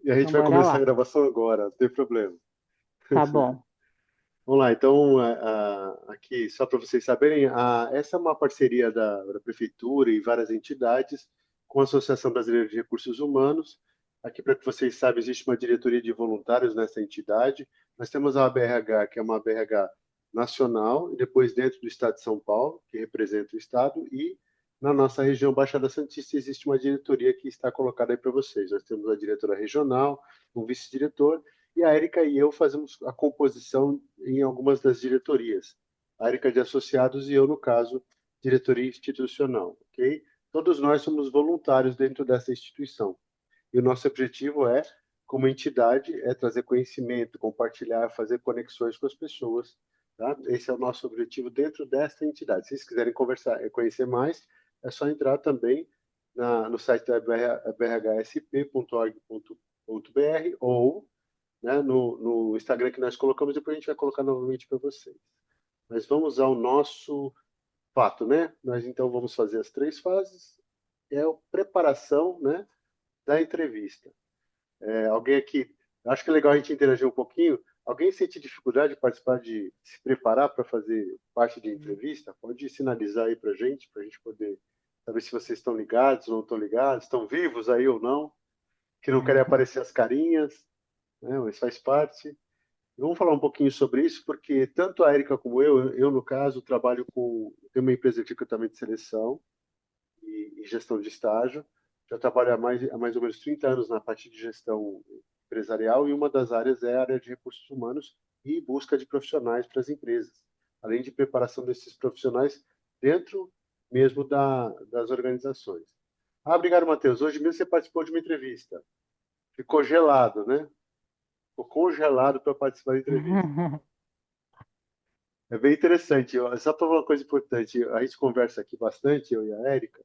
E a gente Então, vai bora começar a lá. gravação agora, não tem problema. Tá bom. Vamos lá, então, aqui, só para vocês saberem, essa é uma parceria da Prefeitura e várias entidades com a Associação Brasileira de Recursos Humanos. Aqui, para que vocês saibam, existe uma diretoria de voluntários nessa entidade. Nós temos a ABRH, que é uma ABRH nacional, e depois dentro do Estado de São Paulo, que representa o Estado, e na nossa região Baixada Santista existe uma diretoria que está colocada aí para vocês. Nós temos a diretora regional, um vice-diretor, e a Érica e eu fazemos a composição em algumas das diretorias. A Érica de associados e eu, no caso, diretoria institucional, ok? Todos nós somos voluntários dentro dessa instituição. E o nosso objetivo é, como entidade, é trazer conhecimento, compartilhar, fazer conexões com as pessoas. Tá? Esse é o nosso objetivo dentro desta entidade. Se vocês quiserem conversar e conhecer mais, é só entrar também no site da brhsp.org.br ou, né, no Instagram que nós colocamos, depois a gente vai colocar novamente para vocês. Mas vamos ao nosso fato, né? Nós então vamos fazer as três fases. É a preparação, né, da entrevista. Alguém aqui, acho que é legal a gente interagir um pouquinho. Alguém sente dificuldade de participar, de se preparar para fazer parte de entrevista? Pode sinalizar aí para a gente poder saber se vocês estão ligados ou não estão ligados, estão vivos aí ou não, que não querem aparecer as carinhas, né? Mas faz parte. Vamos falar um pouquinho sobre isso, porque tanto a Érica como eu no caso, trabalho tenho uma empresa de recrutamento de seleção e gestão de estágio. Já trabalho há mais ou menos 30 anos na parte de gestão empresarial e uma das áreas é a área de recursos humanos e busca de profissionais para as empresas, além de preparação desses profissionais dentro mesmo das organizações. Ah, obrigado, Matheus. Hoje mesmo você participou de uma entrevista. Ficou gelado, né? Ficou congelado para participar da entrevista. É bem interessante. Só para uma coisa importante, a gente conversa aqui bastante, eu e a Érica,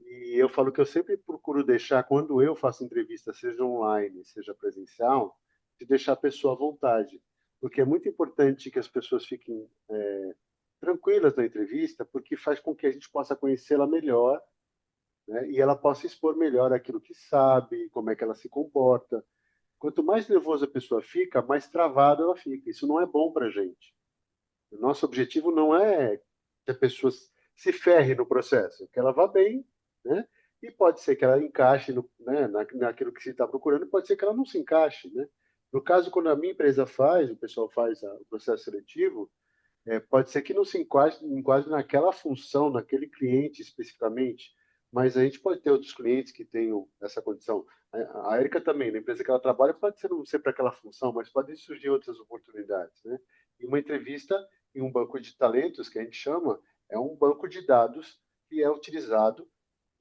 e eu falo que eu sempre procuro deixar, quando eu faço entrevista, seja online, seja presencial, de deixar a pessoa à vontade. Porque é muito importante que as pessoas fiquem tranquilas na entrevista, porque faz com que a gente possa conhecê-la melhor, né? E ela possa expor melhor aquilo que sabe, como é que ela se comporta. Quanto mais nervosa a pessoa fica, mais travada ela fica. Isso não é bom para a gente. O nosso objetivo não é que a pessoa se ferre no processo, que ela vá bem, né? E pode ser que ela encaixe naquilo que se está procurando, pode ser que ela não se encaixe, né? No caso, quando a minha empresa faz, o pessoal faz o processo seletivo, pode ser que não se enquadre naquela função, naquele cliente especificamente, mas a gente pode ter outros clientes que tenham essa condição. A Erika também, na empresa que ela trabalha, pode ser não ser para aquela função, mas podem surgir outras oportunidades, né? E uma entrevista em um banco de talentos, que a gente chama, é um banco de dados que é utilizado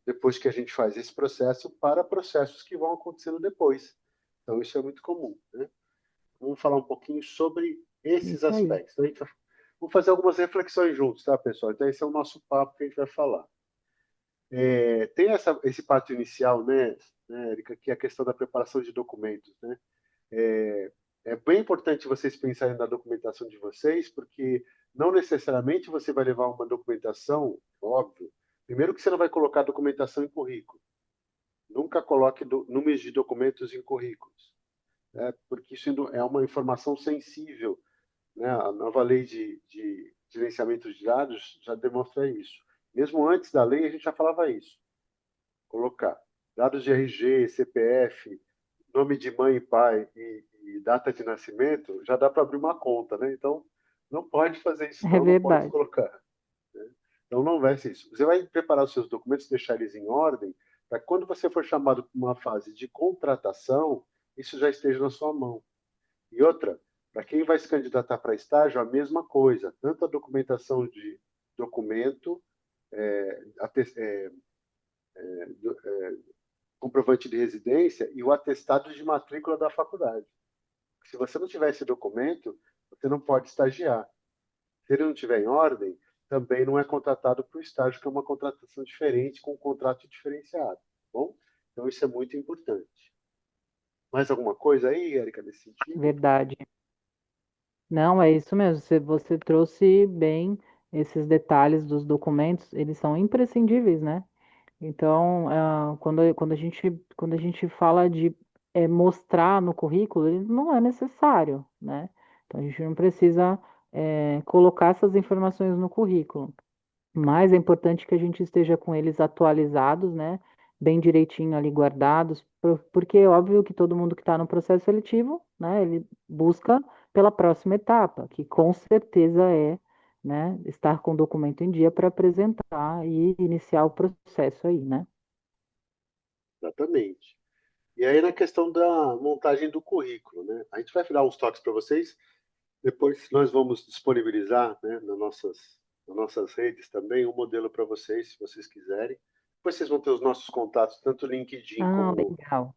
depois que a gente faz esse processo para processos que vão acontecendo depois. Então, isso é muito comum, né? Vamos falar um pouquinho sobre esses Isso aí. aspectos. Então, vamos fazer algumas reflexões juntos, tá, pessoal? Então, esse é o nosso papo que a gente vai falar. Tem esse passo inicial, né, Erika, que é a questão da preparação de documentos, né? É, é bem importante vocês pensarem na documentação de vocês, porque não necessariamente você vai levar uma documentação, óbvio. Primeiro que você não vai colocar documentação em currículo. Nunca coloque números de documentos em currículos, né? Porque isso é uma informação sensível, né? A nova lei de gerenciamento de dados já demonstra isso. Mesmo antes da lei, a gente já falava isso. Colocar dados de RG, CPF, nome de mãe e pai e data de nascimento, já dá para abrir uma conta, né? Então, não pode fazer isso, É não, não pode verdade. colocar. Né? Então, não vai ser isso. Você vai preparar os seus documentos, deixar eles em ordem, para quando você for chamado para uma fase de contratação, isso já esteja na sua mão. E outra, para quem vai se candidatar para estágio, a mesma coisa, tanto a documentação de documento, comprovante de residência e o atestado de matrícula da faculdade. Se você não tiver esse documento, você não pode estagiar. Se ele não tiver em ordem, também não é contratado para o estágio, que é uma contratação diferente, com um contrato diferenciado. Tá bom? Então, isso é muito importante. Mais alguma coisa aí, Érica, nesse sentido? Verdade. Não, é isso mesmo. Você trouxe bem esses detalhes dos documentos, eles são imprescindíveis, né? Então, quando a gente fala de mostrar no currículo, ele não é necessário, né? Então a gente não precisa colocar essas informações no currículo. Mas é importante que a gente esteja com eles atualizados, né? Bem direitinho ali guardados, porque é óbvio que todo mundo que está no processo seletivo, né? Ele busca pela próxima etapa, que com certeza é, né? Estar com o documento em dia para apresentar e iniciar o processo aí, né? Exatamente. E aí na questão da montagem do currículo, né? A gente vai dar uns toques para vocês, depois nós vamos disponibilizar, né, nas nossas redes também um modelo para vocês, se vocês quiserem. Depois vocês vão ter os nossos contatos, tanto LinkedIn Ah, legal.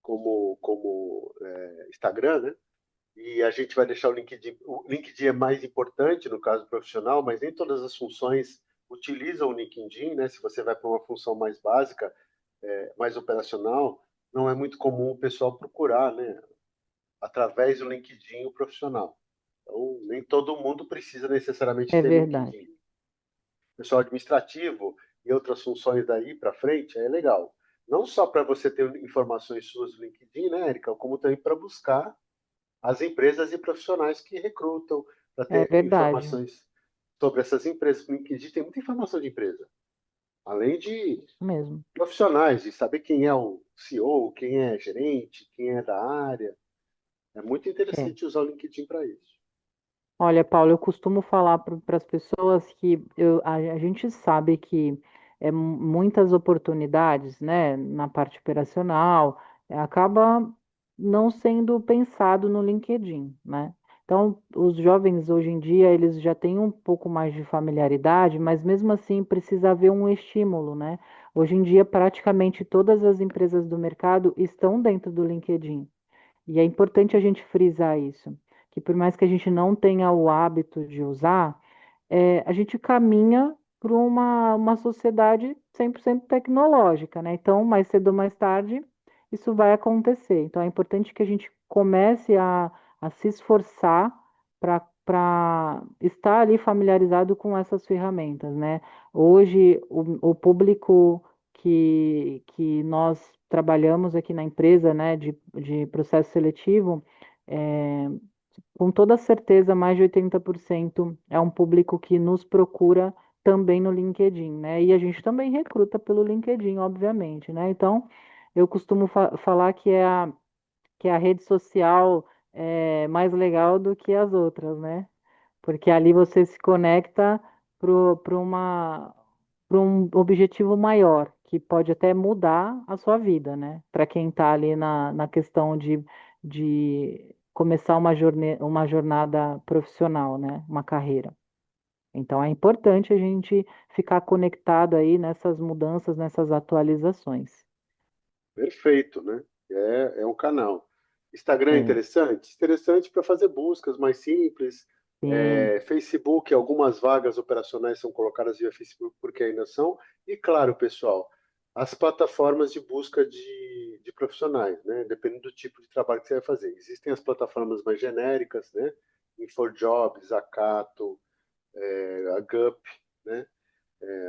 como Instagram, né? E a gente vai deixar o LinkedIn. O LinkedIn é mais importante no caso profissional, mas nem todas as funções utilizam o LinkedIn, né? Se você vai para uma função mais básica, mais operacional, não é muito comum o pessoal procurar, né? Através do LinkedIn o profissional. Então, nem todo mundo precisa necessariamente É ter verdade. LinkedIn. O pessoal administrativo e outras funções daí para frente é legal. Não só para você ter informações suas no LinkedIn, né, Erika, como também para buscar as empresas e profissionais que recrutam, para É ter verdade. informações sobre essas empresas. No LinkedIn tem muita informação de empresa, além de Isso mesmo. profissionais, de saber quem é o CEO, quem é gerente, quem é da área. É muito É. interessante usar o LinkedIn para isso. Olha, Paulo, eu costumo falar para as pessoas que a gente sabe que muitas oportunidades, né, na parte operacional, acaba não sendo pensado no LinkedIn, né? Então, os jovens hoje em dia, eles já têm um pouco mais de familiaridade, mas mesmo assim precisa haver um estímulo, né? Hoje em dia, praticamente todas as empresas do mercado estão dentro do LinkedIn. E é importante a gente frisar isso, que por mais que a gente não tenha o hábito de usar, a gente caminha para uma sociedade 100% tecnológica, né? Então, mais cedo ou mais tarde, isso vai acontecer. Então, é importante que a gente comece a se esforçar para estar ali familiarizado com essas ferramentas, né? Hoje, o público que nós trabalhamos aqui na empresa, né, de processo seletivo, é, com toda certeza, mais de 80% é um público que nos procura também no LinkedIn, né? E a gente também recruta pelo LinkedIn, obviamente, né? Então, eu costumo falar que é a rede social mais legal do que as outras, né? Porque ali você se conecta para um objetivo maior, que pode até mudar a sua vida, né? Para quem está ali na questão de começar uma jornada profissional, né? Uma carreira. Então é importante a gente ficar conectado aí nessas mudanças, nessas atualizações. Perfeito, né? É um canal. Instagram é É, interessante? Interessante para fazer buscas mais simples. sim, Facebook, algumas vagas operacionais são colocadas via Facebook porque ainda são. E claro, pessoal, as plataformas de busca de profissionais, né? Dependendo do tipo de trabalho que você vai fazer. Existem as plataformas mais genéricas, né? InfoJobs, Acato, a Gup, né?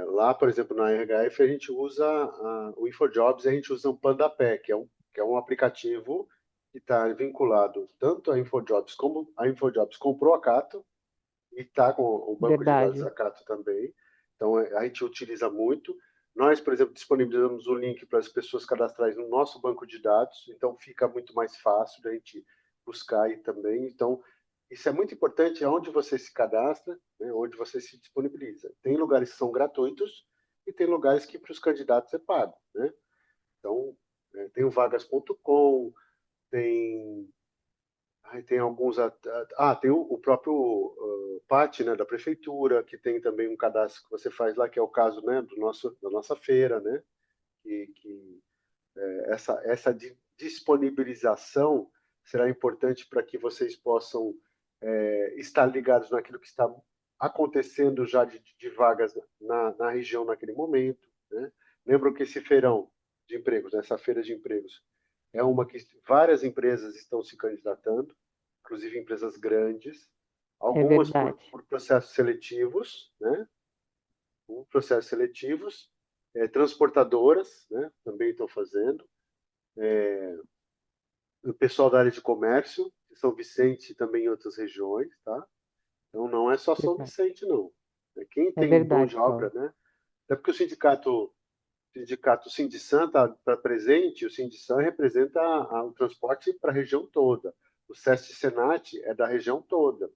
Lá, por exemplo, na RHF, a gente usa o InfoJobs, a gente usa um PandaPé, que é um aplicativo que está vinculado tanto a InfoJobs como a InfoJobs comprou a Cato e está com o banco de dados verdade. da Cato também. Então, a gente utiliza muito. Nós, por exemplo, disponibilizamos o link para as pessoas cadastrarem no nosso banco de dados, então fica muito mais fácil da gente buscar aí também. Então, isso é muito importante onde você se cadastra, né, onde você se disponibiliza. Tem lugares que são gratuitos e tem lugares que para os candidatos é pago, né? Então, tem o vagas.com, tem tem alguns. Tem o próprio PAT, né, da prefeitura, que tem também um cadastro que você faz lá, que é o caso, né, da nossa feira, né? Que essa disponibilização será importante para que vocês possam estar ligados naquilo que está acontecendo já de vagas na região naquele momento, né? Lembram que esse feirão de empregos, né, essa feira de empregos, é uma que várias empresas estão se candidatando, inclusive empresas grandes, É algumas verdade. por processos seletivos, né? Por processos seletivos, transportadoras, né? Também estão fazendo, o pessoal da área de comércio, de São Vicente e também em outras regiões, tá? Então não é só São Verdade. Vicente, não. Quem É tem mão de verdade, obra, Paulo. né? Até porque o sindicato Sindicam está presente, o Sindicam representa o transporte para a região toda. O SESC Senat é da região toda,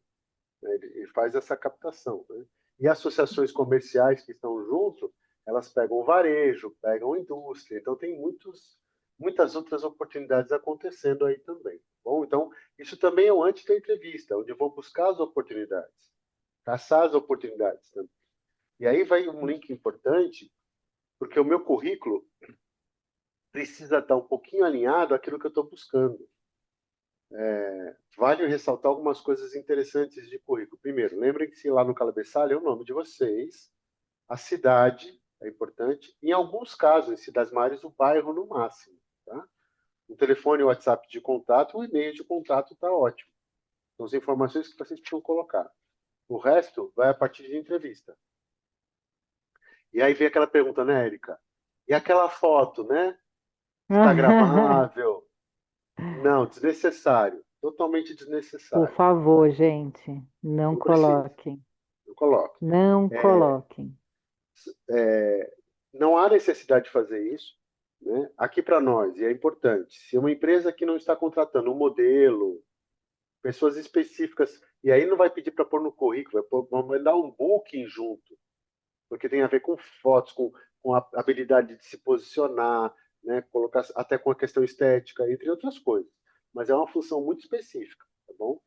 né? Ele faz essa captação, né? E associações comerciais que estão junto, elas pegam o varejo, pegam a indústria, então tem muitas outras oportunidades acontecendo aí também. Bom, então isso também é o antes da entrevista, onde eu vou buscar as oportunidades, caçar as oportunidades também. E aí vai um link importante, porque o meu currículo precisa estar um pouquinho alinhado àquilo que eu estou buscando. Vale ressaltar algumas coisas interessantes de currículo. Primeiro, lembrem que se lá no cabeçalho é o nome de vocês, a cidade é importante, em alguns casos, em cidades maiores, o bairro no máximo. Tá? O telefone, o WhatsApp de contato, o e-mail de contato está ótimo. São as informações que vocês precisam colocar. O resto vai a partir de entrevista. E aí vem aquela pergunta, né, Érica? E aquela foto, né? Instagramável? Não, desnecessário. Totalmente Por desnecessário. favor, gente, não Não precisa. coloquem. Não coloque. Não É, coloquem. não há necessidade de fazer isso. Né? Aqui para nós, e é importante, se uma empresa que não está contratando um modelo, pessoas específicas, e aí não vai pedir para pôr no currículo, vai dar um booking junto, porque tem a ver com fotos, com a habilidade de se posicionar, né? Colocar até com a questão estética, entre outras coisas. Mas é uma função muito específica, tá bom?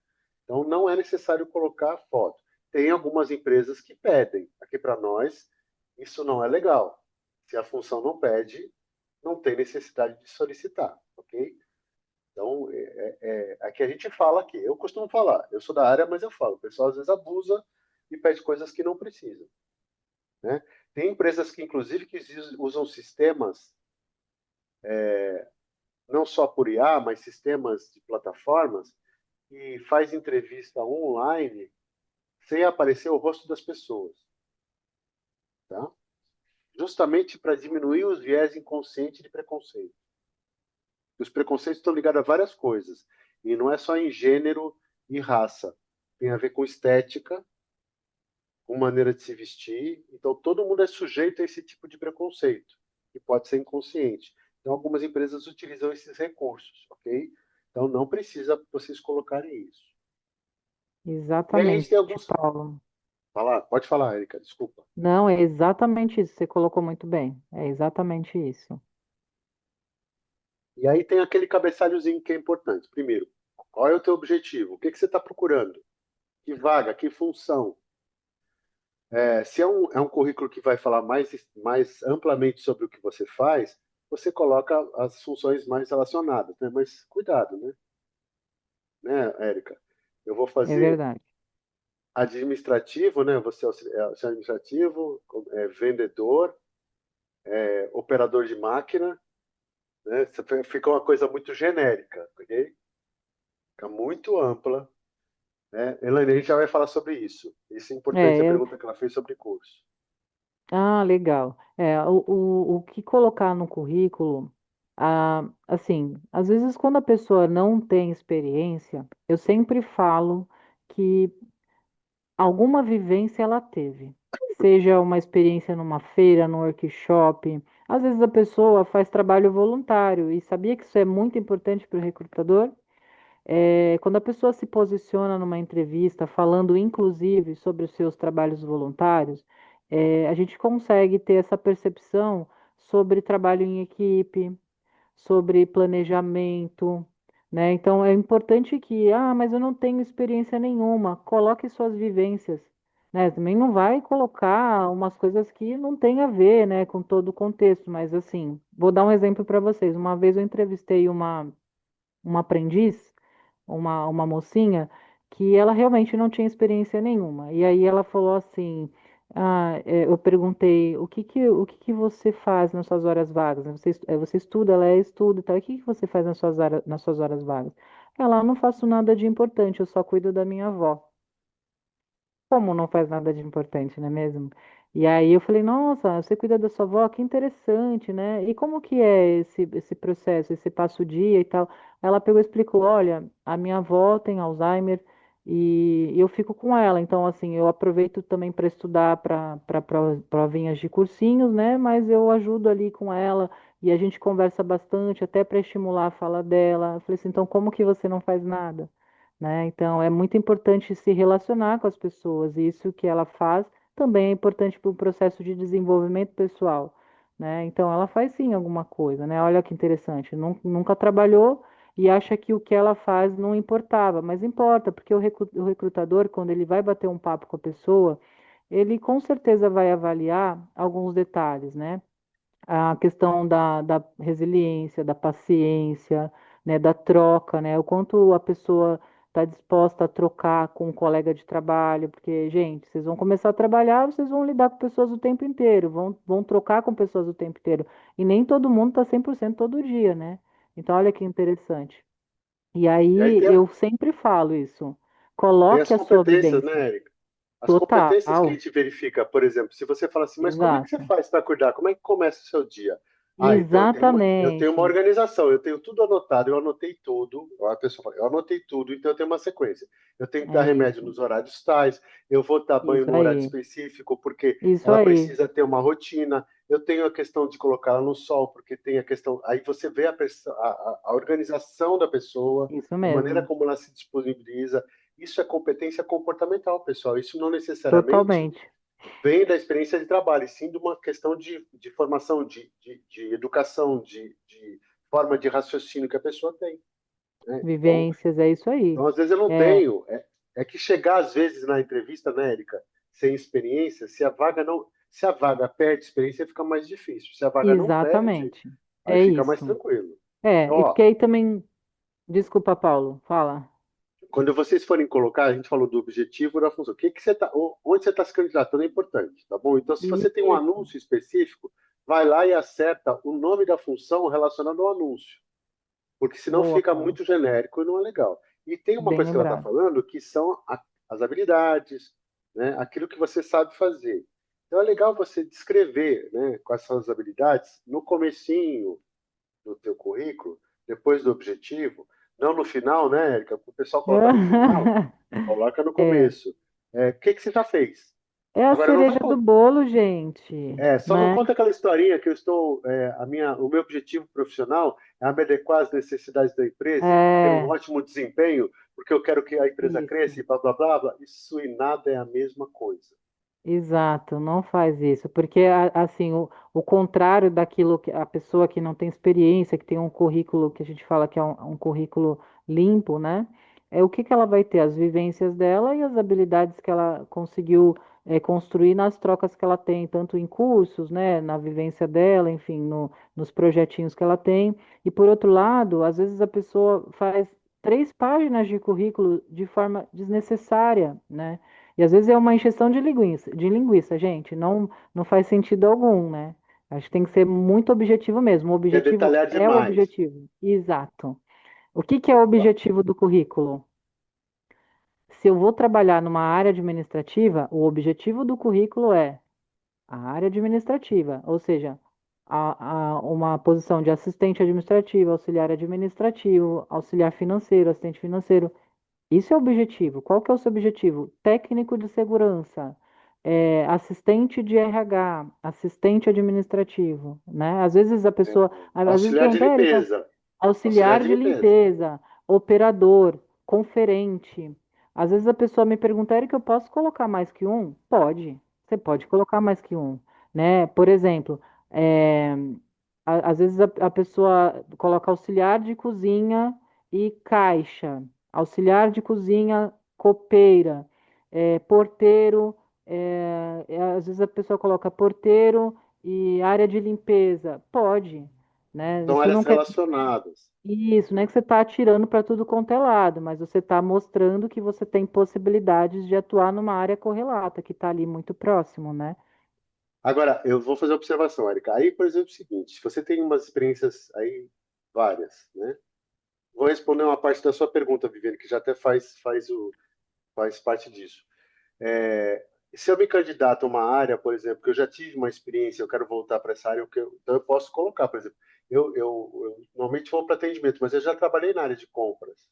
Então não é necessário colocar foto. Tem algumas empresas que pedem. Aqui para nós, isso não é legal. Se a função não pede, não tem necessidade de solicitar, ok? Então, aqui a gente fala aqui. Eu costumo falar, eu sou da área, mas eu falo. O pessoal às vezes abusa e pede coisas que não precisam. Né? Tem empresas que, inclusive, que usam sistemas, não só por IA, mas sistemas de plataformas, que faz entrevista online sem aparecer o rosto das pessoas. Tá? Justamente para diminuir os viés inconscientes de preconceito. Os preconceitos estão ligados a várias coisas. E não é só em gênero e raça. Tem a ver com estética, com maneira de se vestir. Então, todo mundo é sujeito a esse tipo de preconceito, que pode ser inconsciente. Então, algumas empresas utilizam esses recursos, ok? Então, não precisa vocês colocarem isso. E aí a gente Exatamente, tem alguns. Paulo. Pode falar, Erika, desculpa. Não, é exatamente isso. Você colocou muito bem. É exatamente isso. E aí tem aquele cabeçalhozinho que é importante. Primeiro, qual é o teu objetivo? O que você está procurando? Que vaga? Que função? Se é um currículo que vai falar mais amplamente sobre o que você faz, você coloca as funções mais relacionadas, né? Mas cuidado, né, Érica? Eu vou É fazer verdade. administrativo, né? Você é administrativo, vendedor, operador de máquina, né? Fica uma coisa muito genérica, ok? Fica muito ampla, né? Elaine, a gente já vai falar sobre isso. Isso é importante, a É, pergunta que ela fez sobre curso. legal. O que colocar no currículo, assim, às vezes quando a pessoa não tem experiência, eu sempre falo que alguma vivência ela teve. Seja uma experiência numa feira, num workshop. Às vezes a pessoa faz trabalho voluntário e sabia que isso é muito importante para o recrutador. Quando a pessoa se posiciona numa entrevista, falando inclusive sobre os seus trabalhos voluntários, a gente consegue ter essa percepção sobre trabalho em equipe, sobre planejamento, né? Então é importante que, mas eu não tenho experiência nenhuma, coloque suas vivências, né? Também não vai colocar umas coisas que não tem a ver, né, com todo o contexto, mas assim, vou dar um exemplo para vocês. Uma vez eu entrevistei uma aprendiz, uma mocinha, que ela realmente não tinha experiência nenhuma. E aí ela falou assim, eu perguntei, o que que você faz nas suas horas vagas? Você estuda, ela estuda e tal, e o que que você faz nas suas horas vagas? Ela, não faço nada de importante, eu só cuido da minha avó. Como não faz nada de importante, não é mesmo? E aí eu falei, nossa, você cuida da sua avó, que interessante, né? E como que é esse processo, esse passo dia e tal? Ela pegou e explicou, olha, a minha avó tem Alzheimer e eu fico com ela, então assim, eu aproveito também para estudar para provinhas de cursinhos, né? Mas eu ajudo ali com ela e a gente conversa bastante, até para estimular a fala dela. Eu falei assim, então como que você não faz nada? Né? Então é muito importante se relacionar com as pessoas, e isso que ela faz também é importante para o processo de desenvolvimento pessoal, né? Então ela faz sim alguma coisa, né? Olha que interessante, nunca trabalhou e acha que o que ela faz não importava, mas importa, porque o recrutador, quando ele vai bater um papo com a pessoa, ele com certeza vai avaliar alguns detalhes, né? A questão da resiliência, da paciência, né, da troca, né, o quanto a pessoa está disposta a trocar com um colega de trabalho, porque, gente, vocês vão começar a trabalhar, vocês vão lidar com pessoas o tempo inteiro, vão trocar com pessoas o tempo inteiro, e nem todo mundo está 100% todo dia, né? Então, olha que interessante. E E aí aí, eu sempre falo isso, tem as coloque a sua competências, vivência né, Érica? As competências que a total, gente verifica, por exemplo, se você fala assim, mas como é que você exato, faz para acordar? Como é que começa o seu dia? Ah, então eu tenho uma exatamente, organização, eu tenho tudo anotado, eu anotei tudo. A pessoa fala, eu anotei tudo, então eu tenho uma sequência. Eu tenho que dar é remédio nos horários tais, eu vou dar banho isso no horário aí. específico, porque Isso ela aí, precisa ter uma rotina. Eu tenho a questão de colocá-la no sol, porque tem a questão. Aí você vê a organização da pessoa, isso a maneira mesmo, como ela se disponibiliza. Isso é competência comportamental, pessoal. Isso não necessariamente totalmente, vem da experiência de trabalho, e sim de uma questão de formação, de educação, de forma de raciocínio que a pessoa tem. Né? vivências, é isso aí. Então, às vezes eu não É, tenho. É que chegar, às vezes, na entrevista, né, Érica, sem experiência, se a vaga não. Se a vaga perde experiência, fica mais difícil. Se a vaga não perde, exatamente, aí é fica mais isso. tranquilo. É, e Ó, porque aí também, desculpa, Paulo, fala. quando vocês forem colocar, a gente falou do objetivo da função. O que que você tá, onde você está se candidatando é importante, tá bom? Então, se você tem um Isso, anúncio específico, vai lá e acerta o nome da função relacionado ao anúncio, porque senão boa, fica Paulo, muito genérico e não é legal. E tem uma bem coisa que ela está lembrado. falando que são as habilidades, né? Aquilo que você sabe fazer. Então é legal você descrever, né, quais são as habilidades no comecinho do teu currículo, depois do objetivo, não no final, né, Érica? O pessoal coloca no final, coloca no É, começo. O que que você já fez? é a Agora não vai cereja do bolo, gente, só não né? conta aquela historinha que eu estou, o meu objetivo profissional é me adequar às necessidades da empresa e ter um É, ótimo desempenho, porque eu quero que a empresa cresça isso. e blá blá blá blá. Isso e nada é a mesma coisa. Exato, não faz isso, porque assim, o contrário daquilo que a pessoa que não tem experiência, que tem um currículo que a gente fala que é um currículo limpo, né? É o que que ela vai ter, as vivências dela e as habilidades que ela conseguiu construir nas trocas que ela tem, tanto em cursos, né, na vivência dela, enfim, nos projetinhos que ela tem. E por outro lado, às vezes a pessoa faz 3 páginas de currículo de forma desnecessária, né? E às vezes é uma encheção de linguiça, gente. Não faz sentido algum, né? Acho que tem que ser muito objetivo mesmo. O Quer objetivo detalhar é o demais. objetivo. Exato. O que que é o objetivo do currículo? Se eu vou trabalhar numa área administrativa, o objetivo do currículo é a área administrativa, ou seja, uma posição de assistente administrativo, auxiliar administrativo, auxiliar financeiro, assistente financeiro. Isso é o objetivo. Qual que é o seu objetivo? Técnico de segurança, assistente de RH, assistente administrativo, né? Às vezes a pessoa, às vezes Auxiliar de pergunta, Érica, limpeza. Auxiliar auxiliar de de limpeza. limpeza, operador, conferente. Às vezes a pessoa me pergunta, Érica, eu posso colocar mais que um? Pode. Você pode colocar mais que um, né? Por exemplo, é, às vezes a pessoa coloca auxiliar de cozinha e caixa, auxiliar de cozinha, copeira, porteiro, às vezes a pessoa coloca porteiro e área de limpeza. Pode, né? São Isso áreas não quer relacionadas. isso, não é que você está atirando para tudo quanto é lado, mas você está mostrando que você tem possibilidades de atuar numa área correlata, que está ali muito próximo, né? Agora, eu vou fazer uma observação, Érica. Aí, por exemplo, é o seguinte, se você tem umas experiências aí várias, né? Vou responder uma parte da sua pergunta, Viviane, que já até faz parte disso. Se eu me candidato a uma área, por exemplo, que eu já tive uma experiência, eu quero voltar para essa área, então eu posso colocar, por exemplo, eu normalmente vou para atendimento, mas eu já trabalhei na área de compras.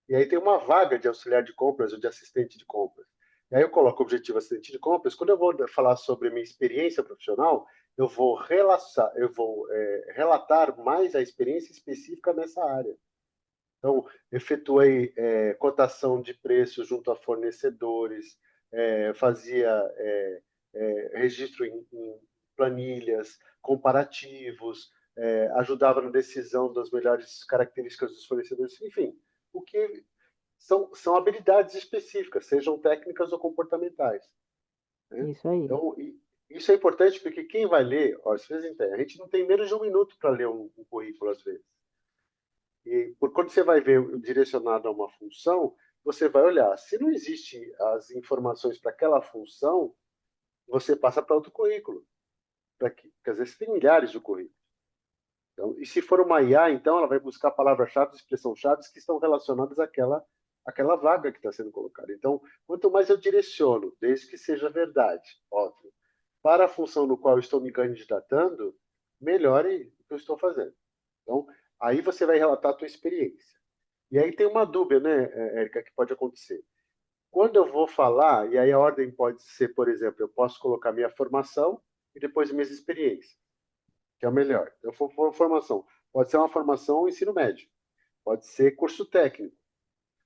E aí tem uma vaga de auxiliar de compras ou de assistente de compras. E aí eu coloco o objetivo assistente de compras. Quando eu vou falar sobre a minha experiência profissional, eu vou relatar mais a experiência específica nessa área. Então, efetuei cotação de preços junto a fornecedores, fazia registro em planilhas, comparativos, ajudava na decisão das melhores características dos fornecedores, enfim, o que são habilidades específicas, sejam técnicas ou comportamentais. Né? Isso aí. Então, isso é importante porque quem vai ler, ó, às vezes a gente não tem menos de um minuto para ler um currículo, às vezes. E quando você vai ver direcionado a uma função, você vai olhar. Se não existe as informações para aquela função, você passa para outro currículo. Porque às vezes tem milhares de currículos. Então, e se for uma IA, então ela vai buscar palavras-chave, expressões-chave que estão relacionadas àquela vaga que está sendo colocada. Então, quanto mais eu direciono, desde que seja verdade, óbvio, para a função no qual eu estou me candidatando, melhore o que eu estou fazendo. Então, aí você vai relatar a tua experiência. E aí tem uma dúvida, né, Érica, que pode acontecer. Quando eu vou falar, e aí a ordem pode ser, por exemplo, eu posso colocar minha formação e depois minhas experiências, que é o melhor. Eu for formação. Pode ser uma formação ensino médio, pode ser curso técnico,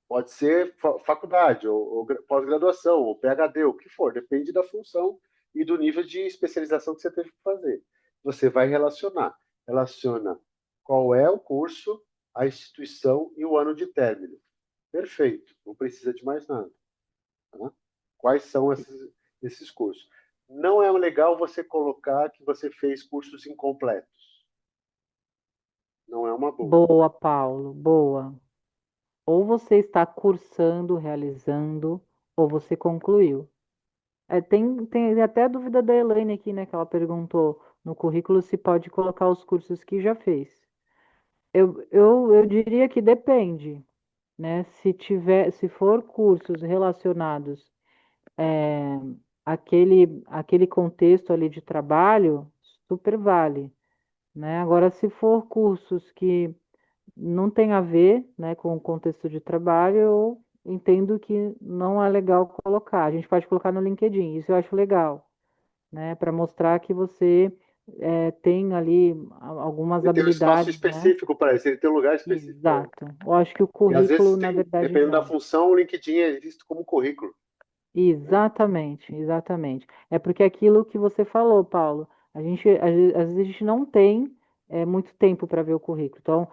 pode ser faculdade, ou pós-graduação, ou PhD, o que for, depende da função e do nível de especialização que você teve que fazer. Você vai relacionar. Relaciona qual é o curso, a instituição e o ano de término. Perfeito, não precisa de mais nada. Tá? Quais são esses cursos? Não é legal você colocar que você fez cursos incompletos. Não é uma boa. Boa, Paulo, boa. Ou você está cursando, realizando, ou você concluiu. Tem até a dúvida da Elaine aqui, né, que ela perguntou no currículo se pode colocar os cursos que já fez. Eu diria que depende, né? Se for cursos relacionados é, àquele contexto ali de trabalho, super vale, né? Agora, se for cursos que não tem a ver, né, com o contexto de trabalho, eu entendo que não é legal colocar. A gente pode colocar no LinkedIn, isso eu acho legal, né, para mostrar que você tem ali algumas Ele tem um espaço habilidades, né? específico para isso, ele tem um lugar específico para isso. Exato. Eu acho que o E às currículo, vezes na tem, verdade, dependendo da não. função, o LinkedIn é visto como currículo. Né? Exatamente, exatamente. É porque aquilo que você falou, Paulo, às vezes a gente não tem muito tempo para ver o currículo. Então,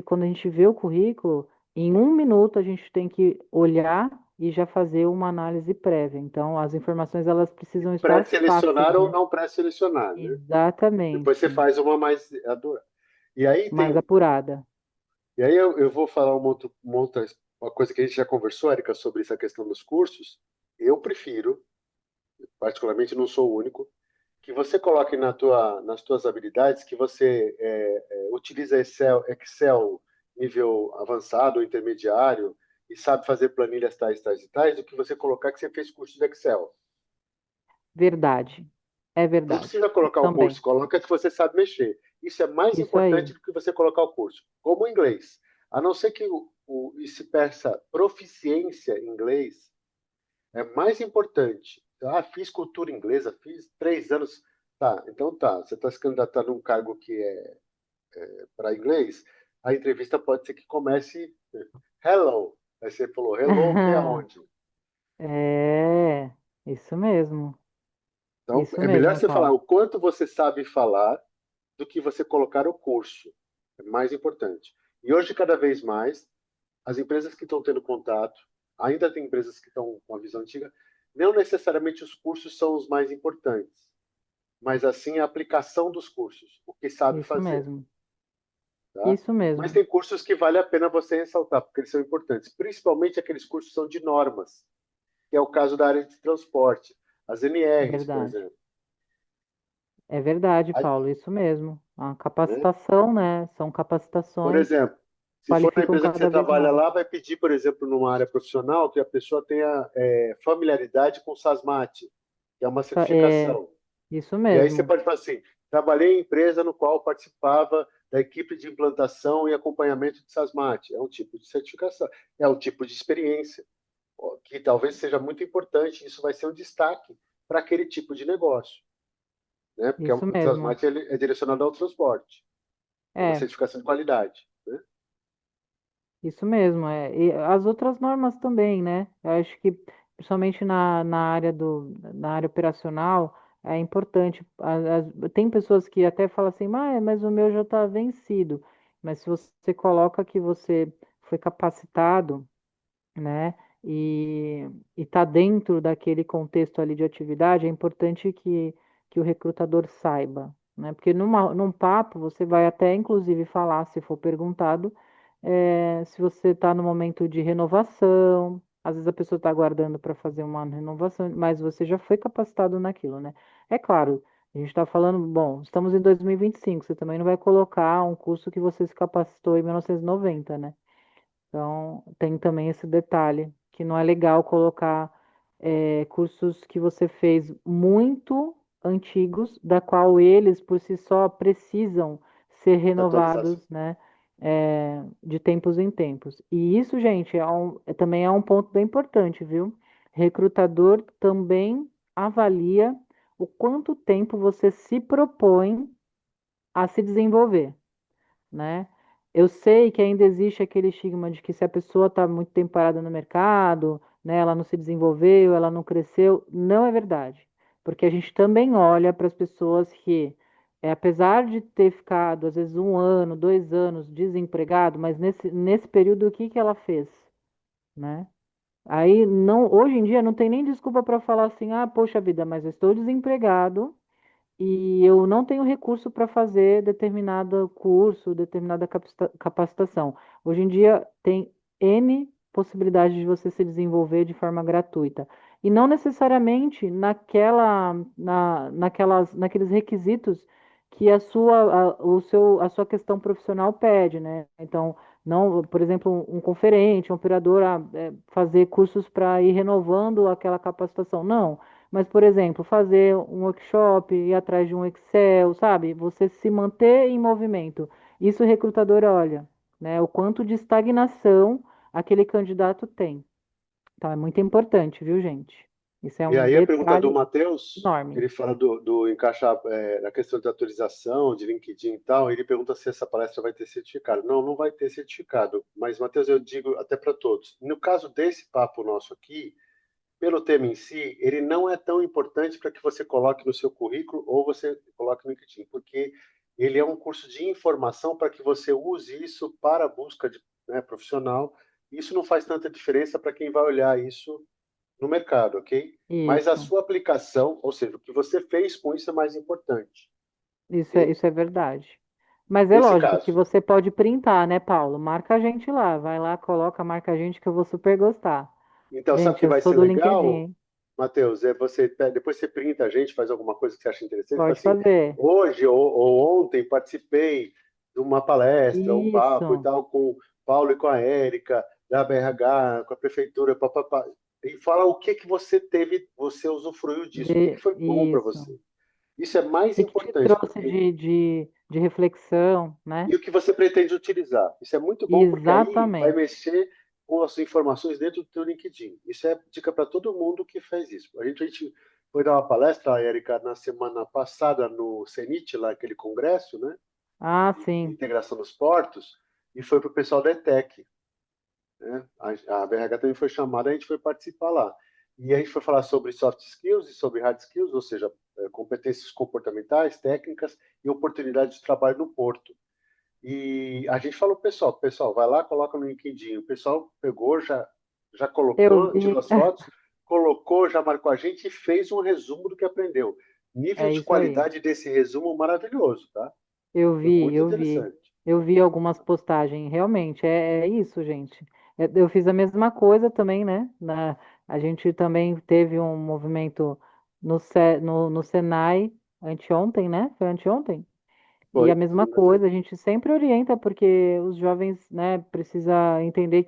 quando a gente vê o currículo, em um minuto a gente tem que olhar e já fazer uma análise prévia. Então, as informações elas precisam estar Pré-selecionar fáceis, ou né? não pré-selecionar, né? Depois você Exatamente, faz uma mais adorada. E aí mais tem, apurada. e aí eu vou falar uma coisa que a gente já conversou, Érica, sobre essa questão dos cursos. Eu prefiro, particularmente não sou o único, que você coloque nas tuas habilidades que você utiliza Excel nível avançado ou intermediário e sabe fazer planilhas tais, tais e tais, do que você colocar que você fez curso de Excel. Verdade. É Não verdade. precisa colocar o Também. curso, coloca que você sabe mexer. Isso é mais Isso aí. importante do que você colocar o curso. Como o inglês. A não ser que se peça proficiência em inglês, é mais importante. Ah, fiz cultura inglesa, fiz 3 anos. Tá, então tá. Você está se candidatando a um cargo que é para inglês, a entrevista pode ser que comece hello. Aí você falou hello, que é onde? É, isso mesmo. Então, Isso é melhor mesmo, você falar Paulo. o quanto você sabe falar do que você colocar o curso. É mais importante. E hoje, cada vez mais, as empresas que estão tendo contato, ainda tem empresas que estão com a visão antiga, não necessariamente os cursos são os mais importantes, mas assim a aplicação dos cursos, o que sabe Isso fazer. mesmo. Tá? Isso Mas mesmo. tem cursos que vale a pena você ressaltar, porque eles são importantes, principalmente aqueles cursos que são de normas, que é o caso da área de transporte, as NRs, por Verdade. exemplo. É verdade, Aí, Paulo. Isso mesmo. A né? capacitação, né? São Por capacitações. exemplo, Se for na qualificam empresa que você cada vez trabalha mais. lá, vai pedir, por exemplo, numa área profissional, que a pessoa tenha familiaridade com o SASMAT, que é uma É certificação. isso E aí você mesmo, pode falar assim: trabalhei em empresa no qual participava da equipe de implantação e acompanhamento de SASMAT. É um tipo de certificação, é um tipo de experiência, que talvez seja muito importante. Isso vai ser um destaque para aquele tipo de negócio, né? Porque isso o mesmo. SASMAT ele é direcionado ao transporte, é uma É, certificação de qualidade, né? isso mesmo. É. E as outras normas também, né? Eu acho que, principalmente na área operacional, é importante. Tem pessoas que até falam assim, mas o meu já está vencido. Mas se você coloca que você foi capacitado, né? E está dentro daquele contexto ali de atividade, é importante que o recrutador saiba, né? Porque num papo você vai até inclusive falar, se for perguntado, se você está no momento de renovação, às vezes a pessoa está aguardando para fazer uma renovação, mas você já foi capacitado naquilo, né? É claro, a gente está falando, bom, estamos em 2025, você também não vai colocar um curso que você se capacitou em 1990, né? Então, tem também esse detalhe, que não é legal colocar cursos que você fez muito antigos, da qual eles, por si só, precisam ser Atualização. renovados, né, de tempos em tempos. E isso, gente, também é um ponto bem importante, viu? Recrutador também avalia o quanto tempo você se propõe a se desenvolver, né? Eu sei que ainda existe aquele estigma de que se a pessoa está muito tempo parada no mercado, né, ela não se desenvolveu, ela não cresceu, não é verdade. Porque a gente também olha para as pessoas que, apesar de ter ficado, às vezes, 1 ano, 2 anos desempregado, mas nesse período o que que ela fez, né? Aí não, hoje em dia não tem nem desculpa para falar assim, poxa vida, mas eu estou desempregado e eu não tenho recurso para fazer determinado curso, determinada capacitação. Hoje em dia tem N possibilidades de você se desenvolver de forma gratuita. E não necessariamente naqueles requisitos que a sua questão profissional pede, né? Então, não, por exemplo, um conferente, um operador, fazer cursos para ir renovando aquela capacitação. Não. Mas, por exemplo, fazer um workshop, ir atrás de um Excel, sabe? Você se manter em movimento. Isso o recrutador olha, né? O quanto de estagnação aquele candidato tem. Então, é muito importante, viu, gente? Isso é E um aí a pergunta do detalhe Matheus, enorme. ele fala do encaixar na questão de atualização, de LinkedIn e tal, ele pergunta se essa palestra vai ter certificado. Não, não vai ter certificado, mas, Matheus, eu digo até para todos, no caso desse papo nosso aqui, pelo tema em si, ele não é tão importante para que você coloque no seu currículo ou você coloque no LinkedIn, porque ele é um curso de informação para que você use isso para a busca de, né, profissional. Isso não faz tanta diferença para quem vai olhar isso no mercado, ok? Mas a Isso, sua aplicação, ou seja, o que você fez com isso é mais importante, ok? isso é verdade. Mas é Nesse lógico que caso. você pode printar, né, Paulo? Marca a gente lá, vai lá, coloca, marca a gente que eu vou super gostar. Então, sabe o Gente, que eu vai sou ser do LinkedIn, legal, hein? Matheus? Depois você printa a gente, faz alguma coisa que você acha interessante, fala Pode assim, fazer. hoje ou ontem participei de uma palestra, um papo e Isso. tal, com o Paulo e com a Érica, da BRH, com a prefeitura, papapá, e fala o que que você teve, você usufruiu disso, o que que foi bom para Isso. você. Isso é mais O que te importante, trouxe porque de reflexão, né? e o que você pretende utilizar. Isso é muito bom porque aí vai Exatamente. mexer com as informações dentro do teu LinkedIn. Isso é dica para todo mundo que faz isso. A gente foi dar uma palestra, Érica, na semana passada no CENIT, lá aquele congresso, né, Ah, de sim. integração dos portos, e foi para o pessoal da ETEC, né? A BRH também foi chamada, a gente foi participar lá. E a gente foi falar sobre soft skills e sobre hard skills, ou seja, competências comportamentais, técnicas e oportunidades de trabalho no porto. E a gente falou, pessoal, vai lá, coloca no LinkedIn. O pessoal pegou, já Eu colocou, tirou vi. as fotos, colocou, já marcou a gente e fez um resumo do que aprendeu. Nível É de isso aí. qualidade desse resumo maravilhoso, tá? Eu Foi vi, muito eu vi. interessante. Eu vi algumas postagens. Realmente, é isso, gente. Eu fiz a mesma coisa também, né? A gente também teve um movimento no Senai anteontem, né? Foi anteontem? E Foi. a mesma coisa, a gente sempre orienta, porque os jovens, né, precisa entender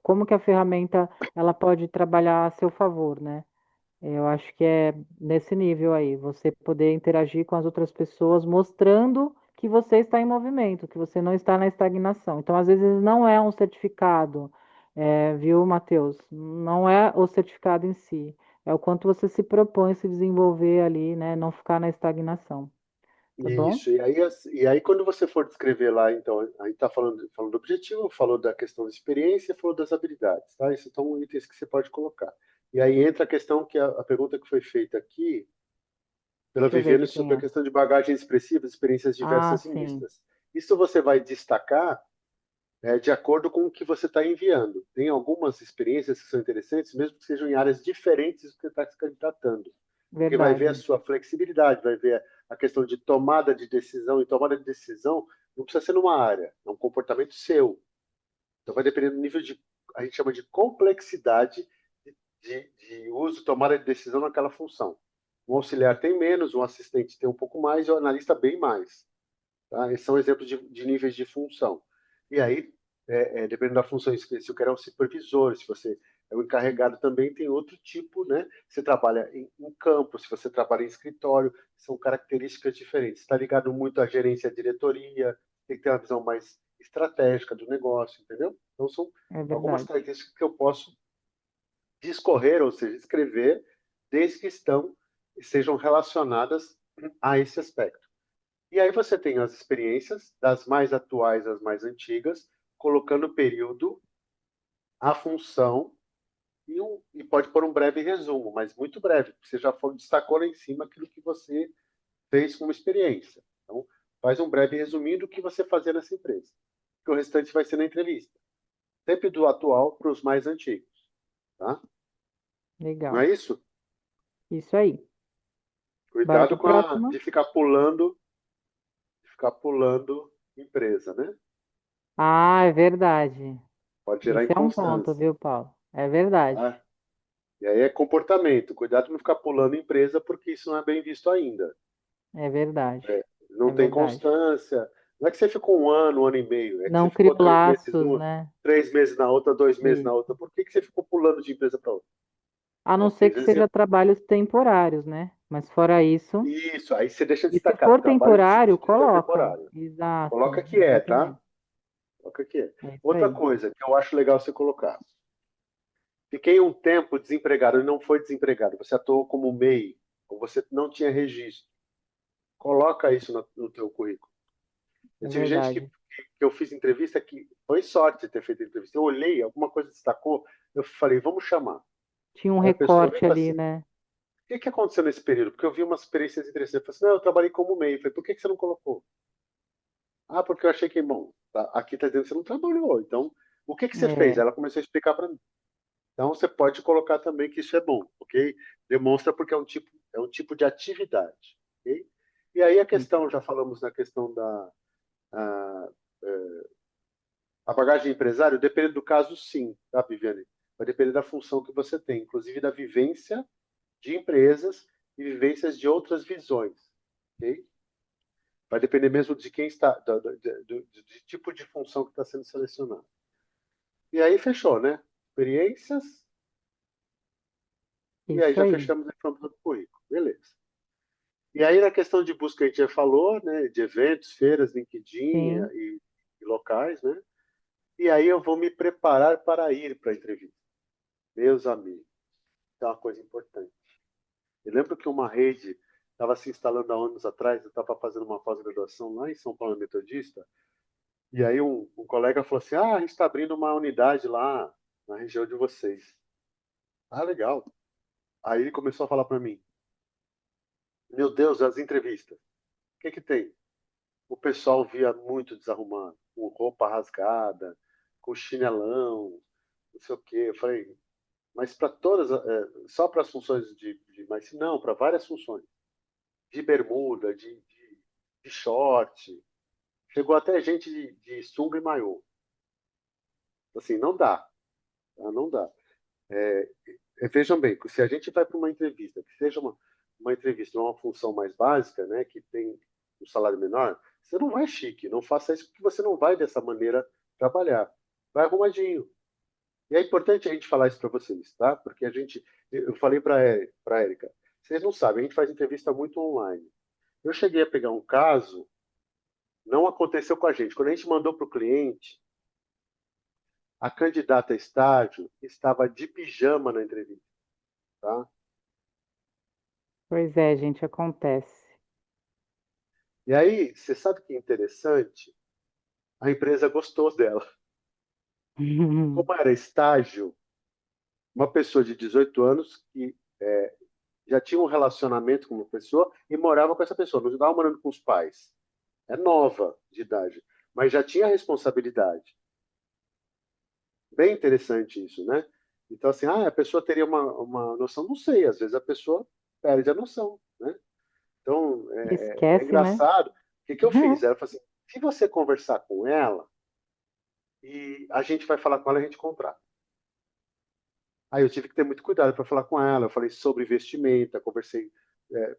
como que a ferramenta ela pode trabalhar a seu favor, né? Eu acho que é nesse nível aí, você poder interagir com as outras pessoas, mostrando que você está em movimento, que você não está na estagnação. Então, às vezes, não é um certificado, viu, Matheus? Não é o certificado em si, é o quanto você se propõe a se desenvolver ali, né? Não ficar na estagnação, tá bom? Isso, e aí quando você for descrever lá, então, a gente está falando do objetivo, falou da questão da experiência, falou das habilidades, tá? Esses são itens que você pode colocar. E aí entra a questão que a pergunta que foi feita aqui pela Deixa eu ver Viviane de quem sobre a é. questão de bagagens expressivas, experiências Ah, diversas e sim, mistas. Isso você vai destacar de acordo com o que você está enviando. Tem algumas experiências que são interessantes, mesmo que sejam em áreas diferentes do que você está se candidatando. Porque vai ver a verdade. sua flexibilidade, vai ver a questão de tomada de decisão, e tomada de decisão não precisa ser numa área, é um comportamento seu. Então vai depender do nível de, a gente chama de complexidade de uso, tomada de decisão naquela função. Um auxiliar tem menos, um assistente tem um pouco mais, e o analista bem mais. Tá? Esses são exemplos de níveis de função. E aí, dependendo da função, se eu quero um supervisor, se você é um encarregado também, tem outro tipo, né? Você trabalha em campo, se você trabalha em escritório, são características diferentes. Está ligado muito à gerência, à diretoria, tem que ter uma visão mais estratégica do negócio, entendeu? Então, são É algumas verdade. características que eu posso discorrer, ou seja, escrever, desde que sejam relacionadas a esse aspecto. E aí você tem as experiências, das mais atuais às mais antigas, colocando o período, a função e pode pôr um breve resumo, mas muito breve, porque você já destacou lá em cima aquilo que você fez como experiência. Então, faz um breve resuminho do que você fazia nessa empresa. Que o restante vai ser na entrevista. Sempre do atual para os mais antigos. Tá? Não Legal. é isso? Isso aí. Bora Cuidado para a próxima. de ficar pulando empresa, né? Ah, é verdade. Pode gerar Esse é um ponto, inconstância. viu, Paulo? É verdade. Tá? E aí é comportamento. Cuidado para não ficar pulando empresa, porque isso não é bem visto ainda. É verdade. Não É tem verdade. constância. Não é que você ficou um ano e meio. É que você Não crio ficou 3 meses laços, numa, né? 3 meses na outra, 2 meses na E, outra. Por que que você ficou pulando de empresa para outra? a não Porque ser às que vezes seja trabalhos temporários, né? Mas fora isso, isso, aí você deixa e se destacado. for Trabalho temporário, substitutivo coloca. temporário. Coloca Exato, que tá? exatamente. Coloca que é. É isso Outra aí. coisa que eu acho legal você colocar. Fiquei um tempo desempregado e não foi desempregado. Você atuou como MEI, ou você não tinha registro. Coloca isso no teu currículo. Eu É tive gente que verdade. eu fiz entrevista que foi sorte de ter feito entrevista. Eu olhei, alguma coisa destacou, eu falei, vamos chamar. Tinha um Aí a pessoa veio e recorte falou ali, assim, o né? que aconteceu nesse período? Porque eu vi umas experiências interessantes. Eu falei assim, não, eu trabalhei como MEI. Eu falei, por que você não colocou? Ah, porque eu achei que, bom, aqui está dizendo que você não trabalhou. Então, o que você fez? É, Ela começou a explicar para mim. Então, você pode colocar também que isso é bom, ok? Demonstra porque é um tipo de atividade, ok? E aí a isso. questão, já falamos na questão da a, a bagagem de empresário, depende do caso, sim, tá, Viviane? Vai depender da função que você tem, inclusive da vivência de empresas e vivências de outras visões, ok? Vai depender mesmo de quem está, do tipo de função que está sendo selecionado. E aí fechou, né? Experiências, e aí Isso já aí. fechamos a informação do currículo. Beleza. E aí, na questão de busca, a gente já falou, né, de eventos, feiras, LinkedIn Sim, e locais, né? E aí eu vou me preparar para ir para a entrevista. Meus amigos, é uma coisa importante. Eu lembro que uma rede estava se instalando há anos atrás, eu estava fazendo uma pós-graduação lá em São Paulo Metodista, e aí um colega falou assim, a gente está abrindo uma unidade lá na região de vocês. Ah, legal. Aí ele começou a falar para mim, meu Deus, as entrevistas. O que que tem? O pessoal via muito desarrumado, com roupa rasgada, com chinelão, não sei o quê. Eu falei, mas para todas, só para as funções mas não, para várias funções, de bermuda, de short, chegou até gente de sunga e maiô. Assim, não dá, tá? Não dá. É, vejam bem, se a gente vai para uma entrevista, que seja uma entrevista, uma função mais básica, né, que tem um salário menor, Você não vai chique, não faça isso porque você não vai dessa maneira trabalhar. Vai arrumadinho. E é importante a gente falar isso para vocês, tá? Porque eu falei para a Érica, vocês não sabem, a gente faz entrevista muito online. Eu cheguei a pegar um caso, não aconteceu com a gente. Quando a gente mandou para o cliente, a candidata a estágio estava de pijama na entrevista, tá? Pois é, gente, acontece. E aí, você sabe que é interessante? A empresa gostou dela. Como era estágio, uma pessoa de 18 anos que já tinha um relacionamento com uma pessoa e morava com essa pessoa, não estava morando com os pais. É nova de idade, mas já tinha responsabilidade. Bem interessante isso, né? Então, assim, a pessoa teria uma noção, não sei, às vezes a pessoa perde a noção, né? Então, é Esquece, né? engraçado. O que eu fiz? Ela falou assim, se você conversar com ela, e a gente vai falar com ela e a gente comprar. Aí eu tive que ter muito cuidado para falar com ela. Eu falei sobre investimento, eu conversei,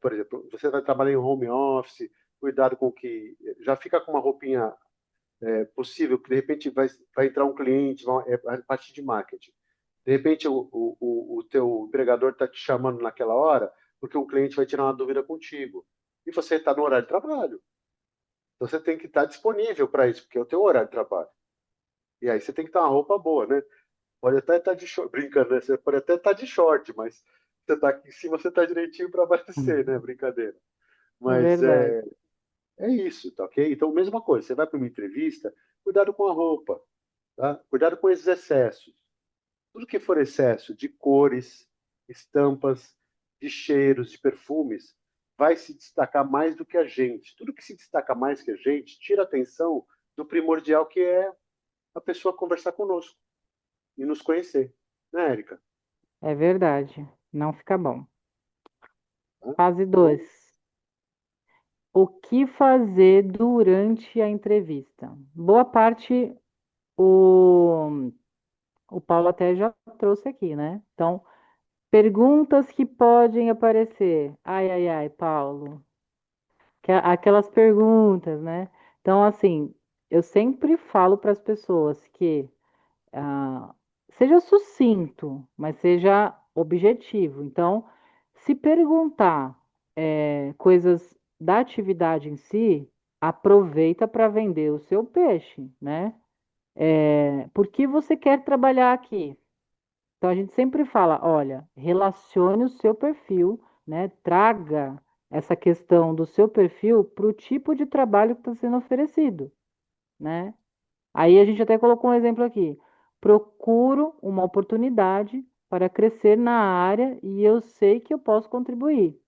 por exemplo, você vai trabalhar em home office, cuidado com que já fica com uma roupinha possível, que de repente vai entrar um cliente, a partir de marketing. De repente o teu empregador está te chamando naquela hora porque um cliente vai tirar uma dúvida contigo. E você está no horário de trabalho. Então você tem que estar disponível para isso, porque é o teu horário de trabalho. E aí você tem que ter uma roupa boa, né? Pode até estar de short, brincando, né? Você pode até estar de short, mas você tá aqui em cima, você está direitinho para aparecer, né? Brincadeira. É Mas verdade. é isso, tá ok? Então, mesma coisa, você vai para uma entrevista, cuidado com a roupa, tá? Cuidado com esses excessos. Tudo que for excesso de cores, estampas, de cheiros, de perfumes, vai se destacar mais do que a gente. Tudo que se destaca mais que a gente tira a atenção do primordial que é a pessoa conversar conosco e nos conhecer, né, Érica? É verdade. Não fica bom. Tá? Fase Então, 2. O que fazer durante a entrevista? Boa parte o, o Paulo até já trouxe aqui, né? Então, perguntas que podem aparecer. Ai, ai, ai, Paulo. Aquelas perguntas, né? Então, assim, eu sempre falo para as pessoas que ah, seja sucinto, mas seja objetivo. Então, se perguntar coisas da atividade em si, aproveita para vender o seu peixe, né? Por que você quer trabalhar aqui? Então, a gente sempre fala, olha, relacione o seu perfil, né? Traga essa questão do seu perfil para o tipo de trabalho que está sendo oferecido, né? Aí a gente até colocou um exemplo aqui. Procuro uma oportunidade para crescer na área e eu sei que eu posso contribuir.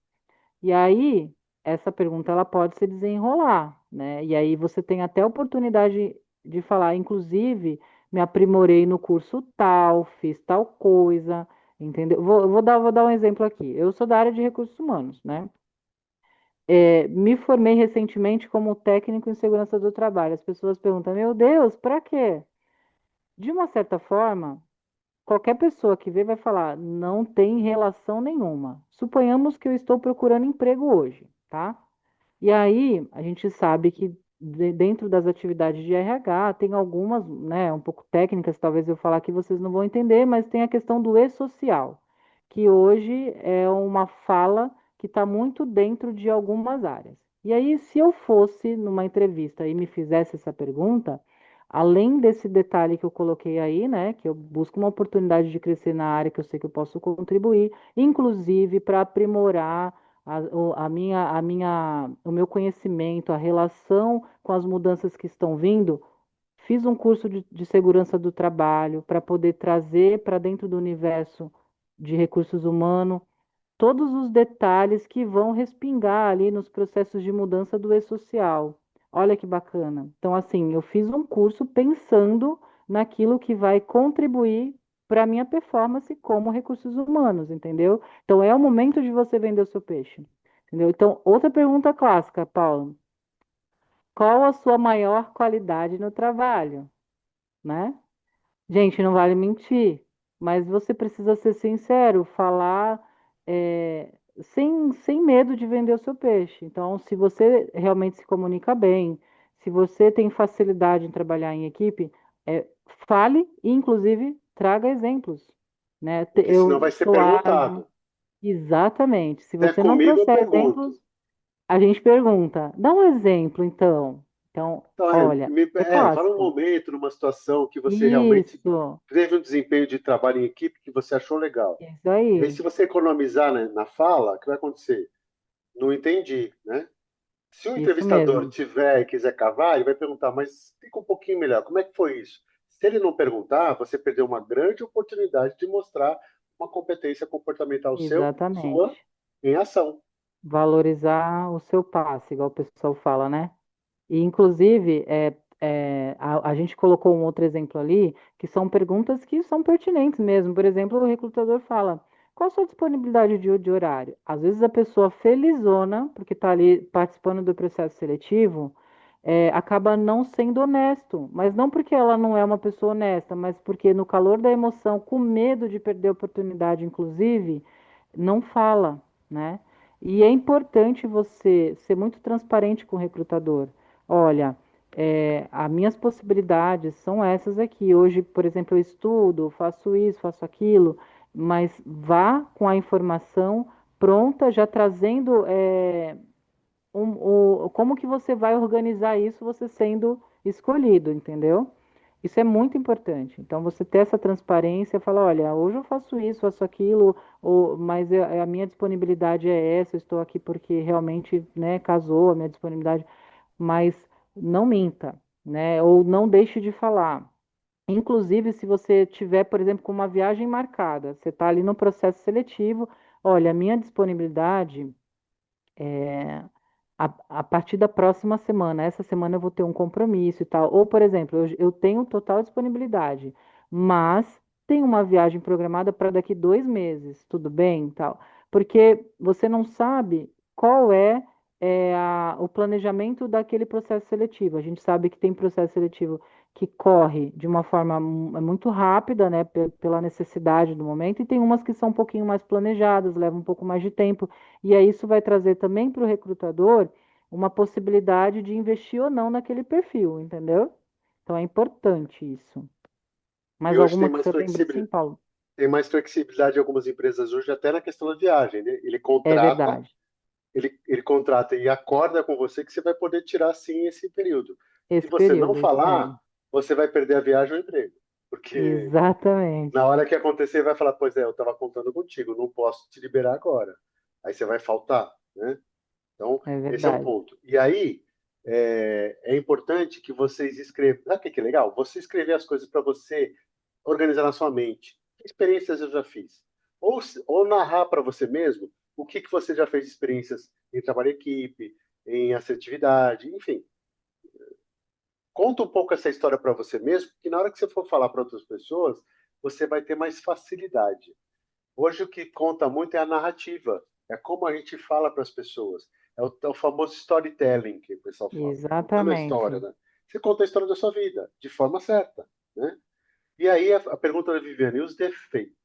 E aí, essa pergunta ela pode se desenrolar, né? E aí você tem até a oportunidade de falar, inclusive, me aprimorei no curso tal, fiz tal coisa, entendeu? Vou dar um exemplo aqui. Eu sou da área de recursos humanos, né? Me formei recentemente como técnico em segurança do trabalho. As pessoas perguntam, meu Deus, para quê? De uma certa forma, qualquer pessoa que vê vai falar, não tem relação nenhuma. Suponhamos que eu estou procurando emprego hoje, tá? E aí, a gente sabe que dentro das atividades de RH tem algumas, né, um pouco técnicas, talvez eu falar que vocês não vão entender, mas tem a questão do e-social, que hoje é uma fala que está muito dentro de algumas áreas. E aí, se eu fosse numa entrevista e me fizesse essa pergunta, além desse detalhe que eu coloquei aí, né, que eu busco uma oportunidade de crescer na área que eu sei que eu posso contribuir, inclusive para aprimorar o meu conhecimento, a relação com as mudanças que estão vindo, fiz um curso de segurança do trabalho para poder trazer para dentro do universo de recursos humanos todos os detalhes que vão respingar ali nos processos de mudança do e-social. Olha que bacana. Então, assim, eu fiz um curso pensando naquilo que vai contribuir para a minha performance como recursos humanos, entendeu? Então, é o momento de você vender o seu peixe, entendeu? Então, outra pergunta clássica, Paulo. Qual a sua maior qualidade no trabalho, né? Gente, não vale mentir, mas você precisa ser sincero, falar sem medo de vender o seu peixe. Então, se você realmente se comunica bem, se você tem facilidade em trabalhar em equipe, é, fale e, inclusive, traga exemplos, né? Porque senão Eu vai ser sou ágil, perguntado. exatamente. Se Se é você não comigo, eu trouxer pergunto. exemplos, a gente pergunta, dá um exemplo, então. Então, Então, olha, eu fala um faço. momento, numa situação que você realmente Isso, teve um desempenho de trabalho em equipe que você achou legal. isso E aí, aí, se você economizar, né, na fala, o que vai acontecer? Não entendi, né? Se o isso entrevistador mesmo, tiver e quiser cavar, ele vai perguntar, mas fica um pouquinho melhor, como é que foi isso? Se ele não perguntar, você perdeu uma grande oportunidade de mostrar uma competência comportamental sua exatamente. em ação. Valorizar o seu passe, igual o pessoal fala, né? E, inclusive, a gente colocou um outro exemplo ali, que são perguntas que são pertinentes mesmo. Por exemplo, o recrutador fala: qual a sua disponibilidade de horário? Às vezes a pessoa felizona, porque está ali participando do processo seletivo, acaba não sendo honesto. Mas não porque ela não é uma pessoa honesta, mas porque no calor da emoção, com medo de perder a oportunidade, inclusive, não fala, né? E é importante você ser muito transparente com o recrutador. Olha, as minhas possibilidades são essas aqui. Hoje, por exemplo, eu estudo, faço isso, faço aquilo, mas vá com a informação pronta, já trazendo como que você vai organizar isso, você sendo escolhido, entendeu? Isso é muito importante. Então, você ter essa transparência, falar, olha, hoje eu faço isso, faço aquilo, mas a minha disponibilidade é essa, eu estou aqui porque realmente, né, casou a minha disponibilidade, mas não minta, né? Ou não deixe de falar. Inclusive, se você tiver, por exemplo, com uma viagem marcada, você está ali no processo seletivo, olha, a minha disponibilidade a partir da próxima semana. Essa semana eu vou ter um compromisso e tal. Ou, por exemplo, eu tenho total disponibilidade, mas tenho uma viagem programada para daqui 2 meses, tudo bem? Tal. Porque você não sabe qual o planejamento daquele processo seletivo. A gente sabe que tem processo seletivo que corre de uma forma muito rápida, né, pela necessidade do momento, e tem umas que são um pouquinho mais planejadas, levam um pouco mais de tempo. E aí isso vai trazer também para o recrutador uma possibilidade de investir ou não naquele perfil, entendeu? Então é importante isso. E Mais hoje alguma que você lembra assim, Paulo? tem mais flexibilidade em algumas empresas hoje, até na questão da viagem, né? É verdade. Ele contrata e acorda com você que você vai poder tirar sim esse período. Se Esse você não período, isso falar, mesmo. você vai perder a viagem ou o emprego. Porque na Exatamente. hora que acontecer, vai falar, pois é, eu estava contando contigo, não posso te liberar agora. Aí você vai faltar, né? Então, É esse é um verdade. ponto. E aí, é importante que vocês escrevam. Sabe o que é legal? Você escrever as coisas para você organizar na sua mente. Que experiências eu já fiz? Ou narrar para você mesmo o que você já fez de experiências em trabalho em equipe, em assertividade, enfim. Conta um pouco essa história para você mesmo, que na hora que você for falar para outras pessoas, você vai ter mais facilidade. Hoje o que conta muito é a narrativa, é como a gente fala para as pessoas. É o famoso storytelling que o pessoal fala, né? Contando a história, Exatamente. né? Você conta a história da sua vida, de forma certa, né? E aí a pergunta da Viviane, e os defeitos?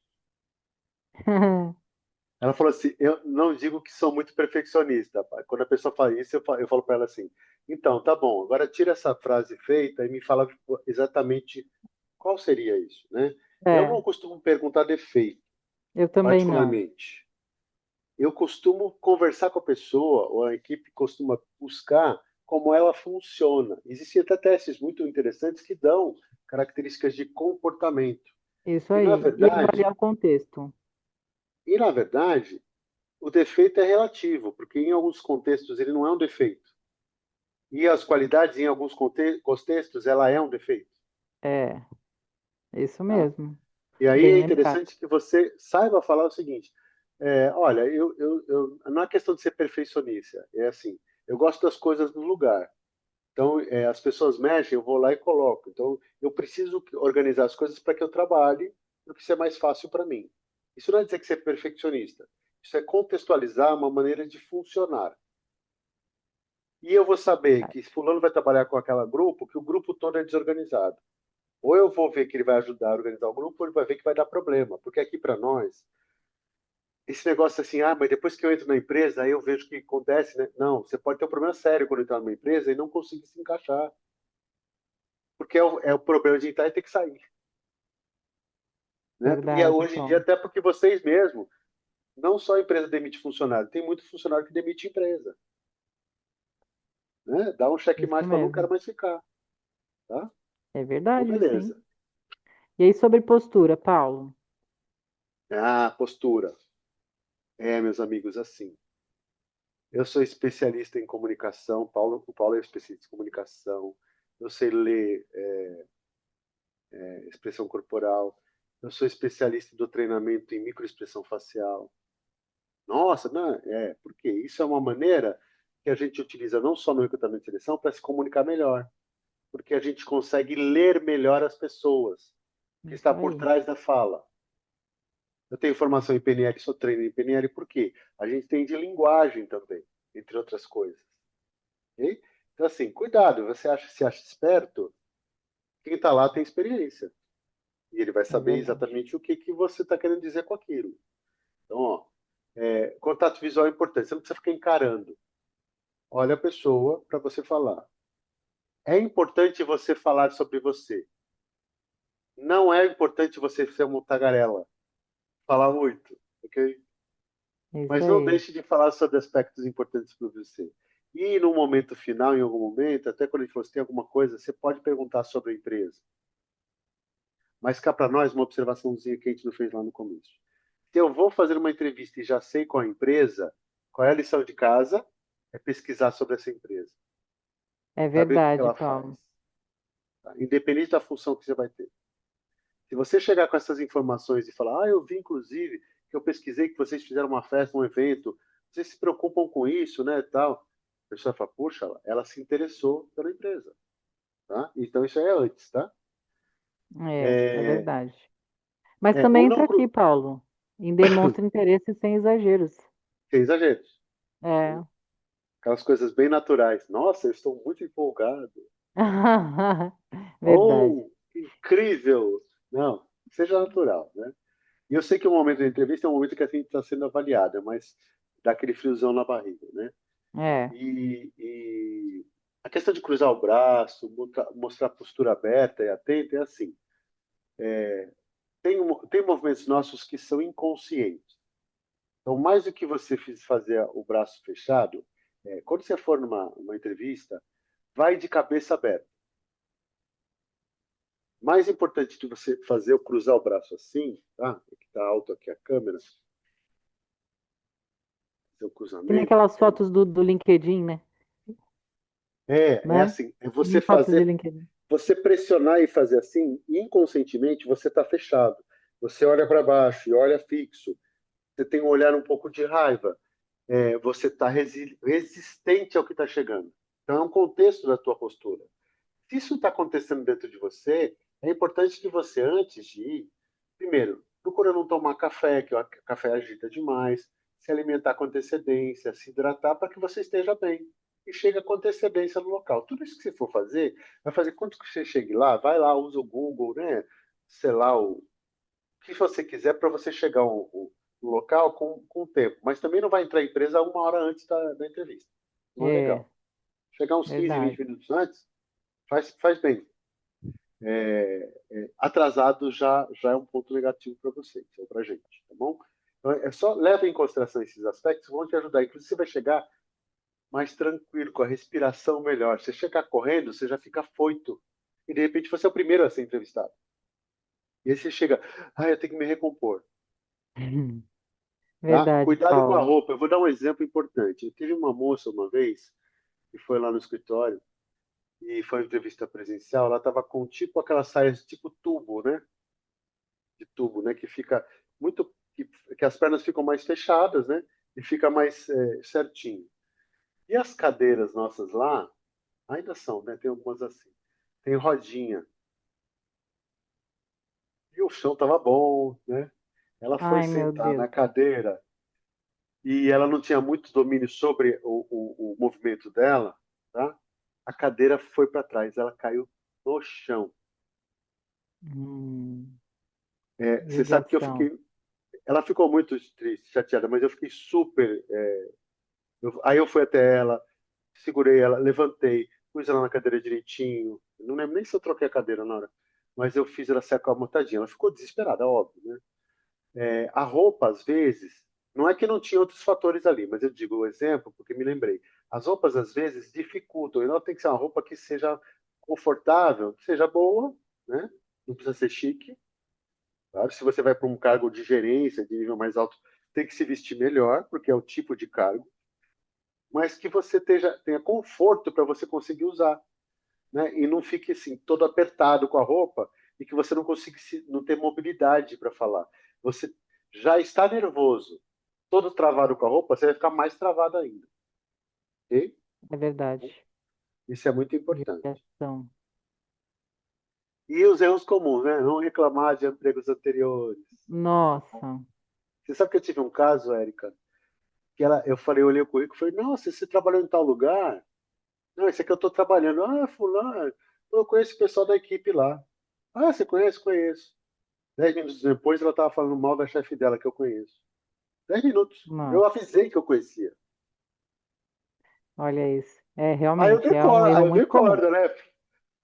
Ela falou assim, eu não digo que sou muito perfeccionista. Quando a pessoa fala isso, eu falo para ela assim, então, tá bom, agora tira essa frase feita e me fala exatamente qual seria isso, né? Eu É, não costumo perguntar defeito, eu também não. particularmente. Eu costumo conversar com a pessoa, ou a equipe costuma buscar como ela funciona. Existem até testes muito interessantes que dão características de comportamento. Isso E na aí. E verdade, avaliar o contexto. e na verdade, o defeito é relativo, porque em alguns contextos ele não é um defeito. E as qualidades em alguns contextos ela é um defeito. É, isso Tá? mesmo. E aí Bem é lembrado. interessante que você saiba falar o seguinte: olha, não é questão de ser perfeccionista, é assim, eu gosto das coisas no lugar. Então, as pessoas mexem, eu vou lá e coloco. Então, eu preciso organizar as coisas para que eu trabalhe, para que isso é mais fácil para mim. Isso não é dizer que você é perfeccionista. Isso é contextualizar uma maneira de funcionar. E eu vou saber que fulano vai trabalhar com aquele grupo, que o grupo todo é desorganizado. Ou eu vou ver que ele vai ajudar a organizar o grupo, ou ele vai ver que vai dar problema. Porque aqui para nós, esse negócio assim, mas depois que eu entro na empresa, aí eu vejo o que acontece, né? Não, você pode ter um problema sério quando entrar numa empresa e não conseguir se encaixar, porque é o problema de entrar e ter que sair, né? E Verdade, hoje em dia, Paulo. até porque vocês mesmos, não só a empresa demite funcionário, tem muito funcionário que demite empresa, né? Dá um cheque Isso mais para não mesmo. quero mais ficar, tá? É Então, verdade, sim. beleza. E aí, sobre postura, Paulo? Postura. Meus amigos, assim. Eu sou especialista em comunicação, o Paulo é especialista em comunicação. Eu sei ler expressão corporal. Eu sou especialista do treinamento em microexpressão facial. Nossa, não, porque isso é uma maneira que a gente utiliza não só no recrutamento de seleção para se comunicar melhor, porque a gente consegue ler melhor as pessoas, o que Isso está por aí. trás da fala. Eu tenho formação em PNL, sou treino em PNL, por quê? A gente tem de linguagem também, entre outras coisas. Ok? Então, assim, cuidado, você se acha esperto, quem está lá tem experiência. E ele vai É saber verdade. exatamente o que, que você está querendo dizer com aquilo. Então, ó, contato visual é importante, você não precisa ficar encarando. Olha a pessoa para você falar. É importante você falar sobre você. Não é importante você ser uma tagarela, falar muito, ok? Isso Mas não aí. deixe de falar sobre aspectos importantes para você. E no momento final, em algum momento, até quando a gente tem alguma coisa, você pode perguntar sobre a empresa. Mas cá para nós, uma observaçãozinha que a gente não fez lá no começo. Se eu vou fazer uma entrevista e já sei qual é a empresa, qual é a lição de casa? É pesquisar sobre essa empresa. É Saber o que verdade, ela faz. Paulo. Tá? Independente da função que você vai ter. Se você chegar com essas informações e falar, eu vi inclusive que eu pesquisei que vocês fizeram uma festa, um evento, vocês se preocupam com isso, né, tal. A pessoa fala, puxa, ela se interessou pela empresa, tá? Então isso aí é antes, tá? É É, verdade. Mas o também não entra aqui, Paulo, em demonstra interesse sem exageros. sem exageros, né? É. Aquelas coisas bem naturais. Nossa, eu estou muito empolgado. Verdade. Oh, que incrível! Não, seja natural, né? E eu sei que o momento da entrevista é um momento que a gente está sendo avaliada, mas dá aquele friozão na barriga, né? É. E a questão de cruzar o braço, mostrar a postura aberta e atenta é assim. Tem movimentos nossos que são inconscientes. Então, mais do que você fazer o braço fechado, quando você for numa uma entrevista, vai de cabeça aberta. Mais importante de você fazer o cruzar o braço assim, tá? Que está alto aqui a câmera, fazer o Que nem cruzamento. aquelas fotos do LinkedIn, né? É Né? assim, é Que você nem fotos de fazer, LinkedIn. você pressionar e fazer assim, inconscientemente você está fechado. Você olha para baixo e olha fixo. Você tem um olhar um pouco de raiva. Você está resistente ao que está chegando. Então é um contexto da tua postura. Se isso está acontecendo dentro de você, é importante que você, antes de ir, primeiro, procura não tomar café, que o café agita demais, se alimentar com antecedência, se hidratar para que você esteja bem. E chega com antecedência no local. Tudo isso que você for fazer, vai fazer quando que você chegue lá, vai lá, usa o Google, né? Sei lá, o que você quiser para você chegar no local com o tempo. Mas também não vai entrar em empresa uma hora antes da entrevista. Não é É, legal. Chegar uns 15, 20 verdade. minutos antes, faz bem. Atrasado já é um ponto negativo para vocês, ou para a gente, tá bom? Então, só leva em consideração esses aspectos, vão te ajudar. Inclusive, você vai chegar mais tranquilo, com a respiração melhor. Você chegar correndo, você já fica afoito. E, de repente, você é o primeiro a ser entrevistado. E aí você chega, eu tenho que me recompor. Tá? Verdade, Cuidado com a Paulo. roupa. Eu vou dar um exemplo importante. Eu tive uma moça uma vez, que foi lá no escritório, e foi uma entrevista presencial. Ela estava com tipo aquelas saias tipo tubo, né? De tubo, né? Que fica muito, que as pernas ficam mais fechadas, né? E fica mais certinho. E as cadeiras nossas lá ainda são, né? Tem algumas assim. Tem rodinha. E o chão estava bom, né? Ela foi Ai, meu sentar Deus. na cadeira e ela não tinha muito domínio sobre o movimento dela, tá? A cadeira foi para trás, ela caiu no chão. Hum, Você sabe que eu judiação. fiquei. ela ficou muito triste, chateada, mas eu fiquei super. Aí eu fui até ela, segurei ela, levantei, pus ela na cadeira direitinho. Não lembro nem se eu troquei a cadeira na hora, mas eu fiz ela se acomodadinha. Ela ficou desesperada, óbvio, né? A roupa, às vezes, não é que não tinha outros fatores ali, mas eu digo o exemplo porque me lembrei. As roupas, às vezes, dificultam. E não tem que ser uma roupa que seja confortável, que seja boa, né? Não precisa ser chique. Claro, se você vai para um cargo de gerência, de nível mais alto, tem que se vestir melhor, porque é o tipo de cargo, mas que você tenha conforto para você conseguir usar, né? E não fique assim todo apertado com a roupa e que você não consiga não ter mobilidade para falar. Você já está nervoso, todo travado com a roupa, você vai ficar mais travado ainda, ok? É verdade. Isso é muito importante. Judiação. E os erros comuns, né? Não reclamar de empregos anteriores. Nossa, Você sabe que eu tive um caso, Érica, que eu falei, eu olhei o currículo e falei, nossa, você trabalhou em tal lugar? Não, esse aqui eu estou trabalhando. Ah, fulano, eu conheço o pessoal da equipe lá. Ah, você conhece? Conheço. 10 minutos depois, ela estava falando mal da chefe dela, que eu conheço. 10 minutos. Eu nossa, avisei que eu conhecia. olha isso. É, realmente, é um Aí erro eu muito comum. decordo, né?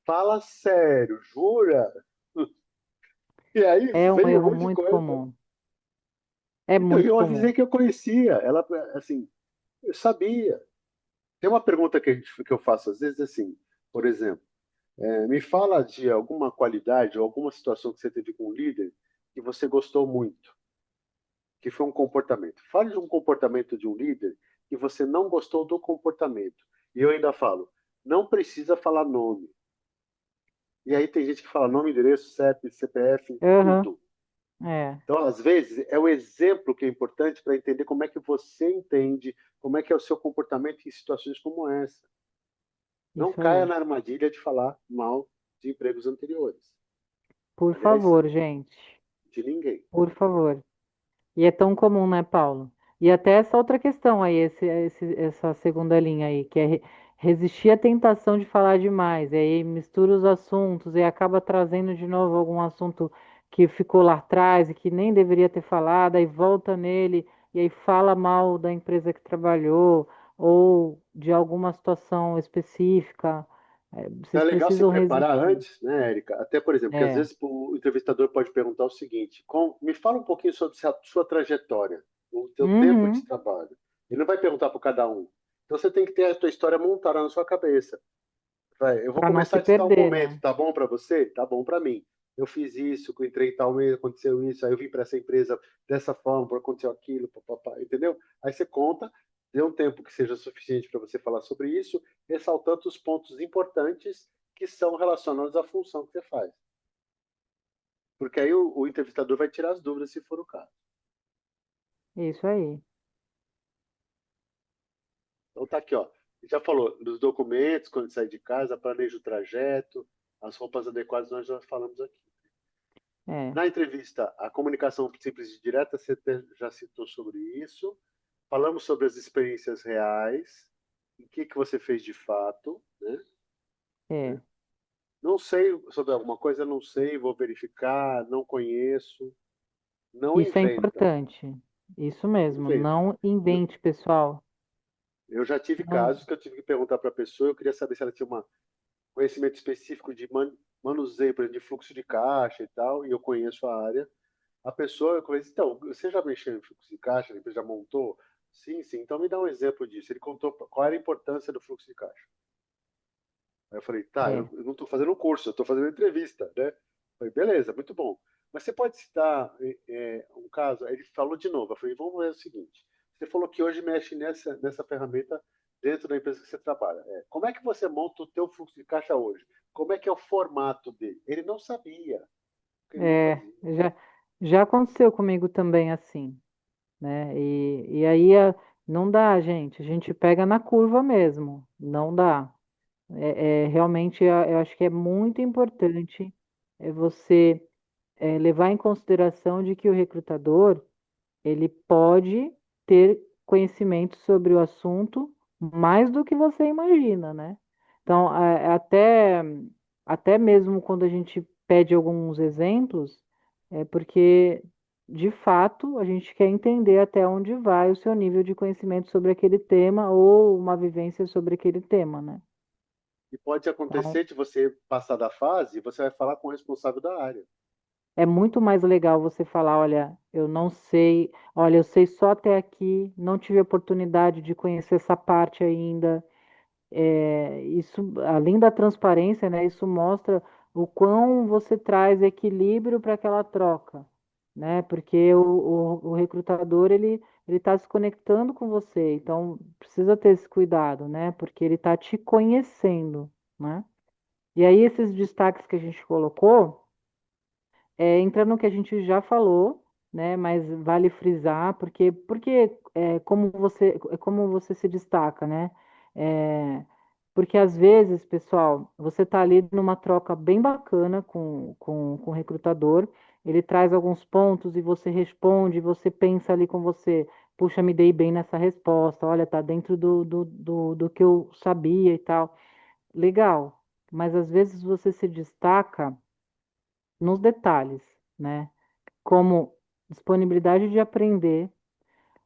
Fala sério, jura? E aí É um veio um erro monte de muito coisa. comum. É Então, muito eu comum. avisei que eu conhecia. Ela, assim, eu sabia. Tem uma pergunta que eu faço às vezes assim, por exemplo, me fala de alguma qualidade ou alguma situação que você teve com um líder que você gostou muito, que foi um comportamento. Fale de um comportamento de um líder que você não gostou do comportamento. E eu ainda falo, não precisa falar nome. E aí tem gente que fala nome, endereço, CEP, CPF, Aham, tudo. é, Então, às vezes, é o exemplo que é importante para entender como é que você entende, como é que é o seu comportamento em situações como essa. Não isso caia aí. na armadilha de falar mal de empregos anteriores. Por Aliás, favor, gente. de ninguém. Por favor. E é tão comum, né, Paulo? E até essa outra questão aí, essa segunda linha aí, que é resistir à tentação de falar demais. E aí mistura os assuntos e acaba trazendo de novo algum assunto que ficou lá atrás e que nem deveria ter falado, aí volta nele e aí fala mal da empresa que trabalhou ou de alguma situação específica. É, Então vocês é legal se precisam preparar resistir. antes, né, Érica? Até, por exemplo, que às É. vezes o entrevistador pode perguntar o seguinte: me fala um pouquinho sobre a sua trajetória, o teu tempo de Uhum, trabalho. Ele não vai perguntar para cada um. Então você tem que ter a tua história montada na sua cabeça. Eu vou para não se começar de tal perder, momento, né? tá bom para você? Tá bom para mim. Eu fiz isso, eu entrei em tal mês, aconteceu isso, aí eu vim para essa empresa dessa forma, aconteceu aquilo, papapá, entendeu? Aí você conta, dê um tempo que seja suficiente para você falar sobre isso, ressaltando os pontos importantes que são relacionados à função que você faz. Porque aí o entrevistador vai tirar as dúvidas se for o caso. Isso aí. Então tá aqui, ó. Já falou dos documentos, quando sai de casa, planeja o trajeto, as roupas adequadas, nós já falamos aqui. É. Na entrevista, a comunicação simples e direta, você já citou sobre isso. Falamos sobre as experiências reais, o que você fez de fato, né? É. Não sei sobre alguma coisa, não sei, vou verificar, não conheço. Não Isso é inventa, importante. Isso não mesmo. inventa. Não Eu, invente, pessoal. eu já tive Não. casos que eu tive que perguntar para a pessoa, eu queria saber se ela tinha um conhecimento específico de manuseio, por exemplo, de fluxo de caixa e tal, e eu conheço a área. A pessoa, eu conheço, então, você já mexeu em fluxo de caixa, você já montou? Sim, sim. Então me dá um exemplo disso. Ele contou qual era a importância do fluxo de caixa. Aí eu falei, tá, eu É. não estou fazendo um curso, eu estou fazendo uma entrevista, né? Eu falei, beleza, muito bom. Mas você pode citar um caso? Aí ele falou de novo. Eu falei, vamos ver o seguinte. Você falou que hoje mexe nessa ferramenta dentro da empresa que você trabalha. Como é que você monta o teu fluxo de caixa hoje? Como é que é o formato dele? Ele não sabia, porque ele não É. fazia. Já aconteceu comigo também assim, né? E aí não dá, gente. A gente pega na curva mesmo. Não dá. Realmente eu acho que é muito importante você levar em consideração de que o recrutador ele pode ter conhecimento sobre o assunto mais do que você imagina, né? Então, até mesmo quando a gente pede alguns exemplos, é porque de fato, a gente quer entender até onde vai o seu nível de conhecimento sobre aquele tema ou uma vivência sobre aquele tema, né? E pode Então, acontecer de você passar da fase e você vai falar com o responsável da área. é muito mais legal você falar, olha, eu não sei, olha, eu sei só até aqui, não tive oportunidade de conhecer essa parte ainda. Isso, além da transparência, né, isso mostra o quão você traz equilíbrio para aquela troca, né? Porque o recrutador ele está se conectando com você, então precisa ter esse cuidado, né? Porque ele está te conhecendo, né? E aí esses destaques que a gente colocou entra no que a gente já falou, né? Mas vale frisar, porque como você se destaca, né? É, porque às vezes, pessoal, você está ali numa troca bem bacana com o recrutador, ele traz alguns pontos e você responde, você pensa ali com você, puxa, me dei bem nessa resposta, olha, tá dentro do que eu sabia e tal. Legal, mas às vezes você se destaca nos detalhes, né? Como disponibilidade de aprender.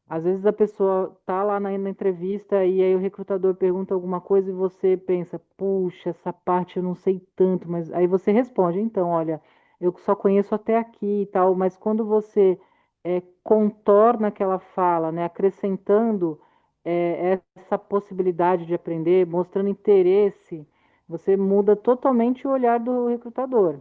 Às vezes a pessoa tá lá na entrevista e aí o recrutador pergunta alguma coisa e você pensa, puxa, essa parte eu não sei tanto, mas aí você responde, então, olha, eu só conheço até aqui e tal, mas quando você contorna aquela fala, né, acrescentando essa possibilidade de aprender, mostrando interesse, você muda totalmente o olhar do recrutador.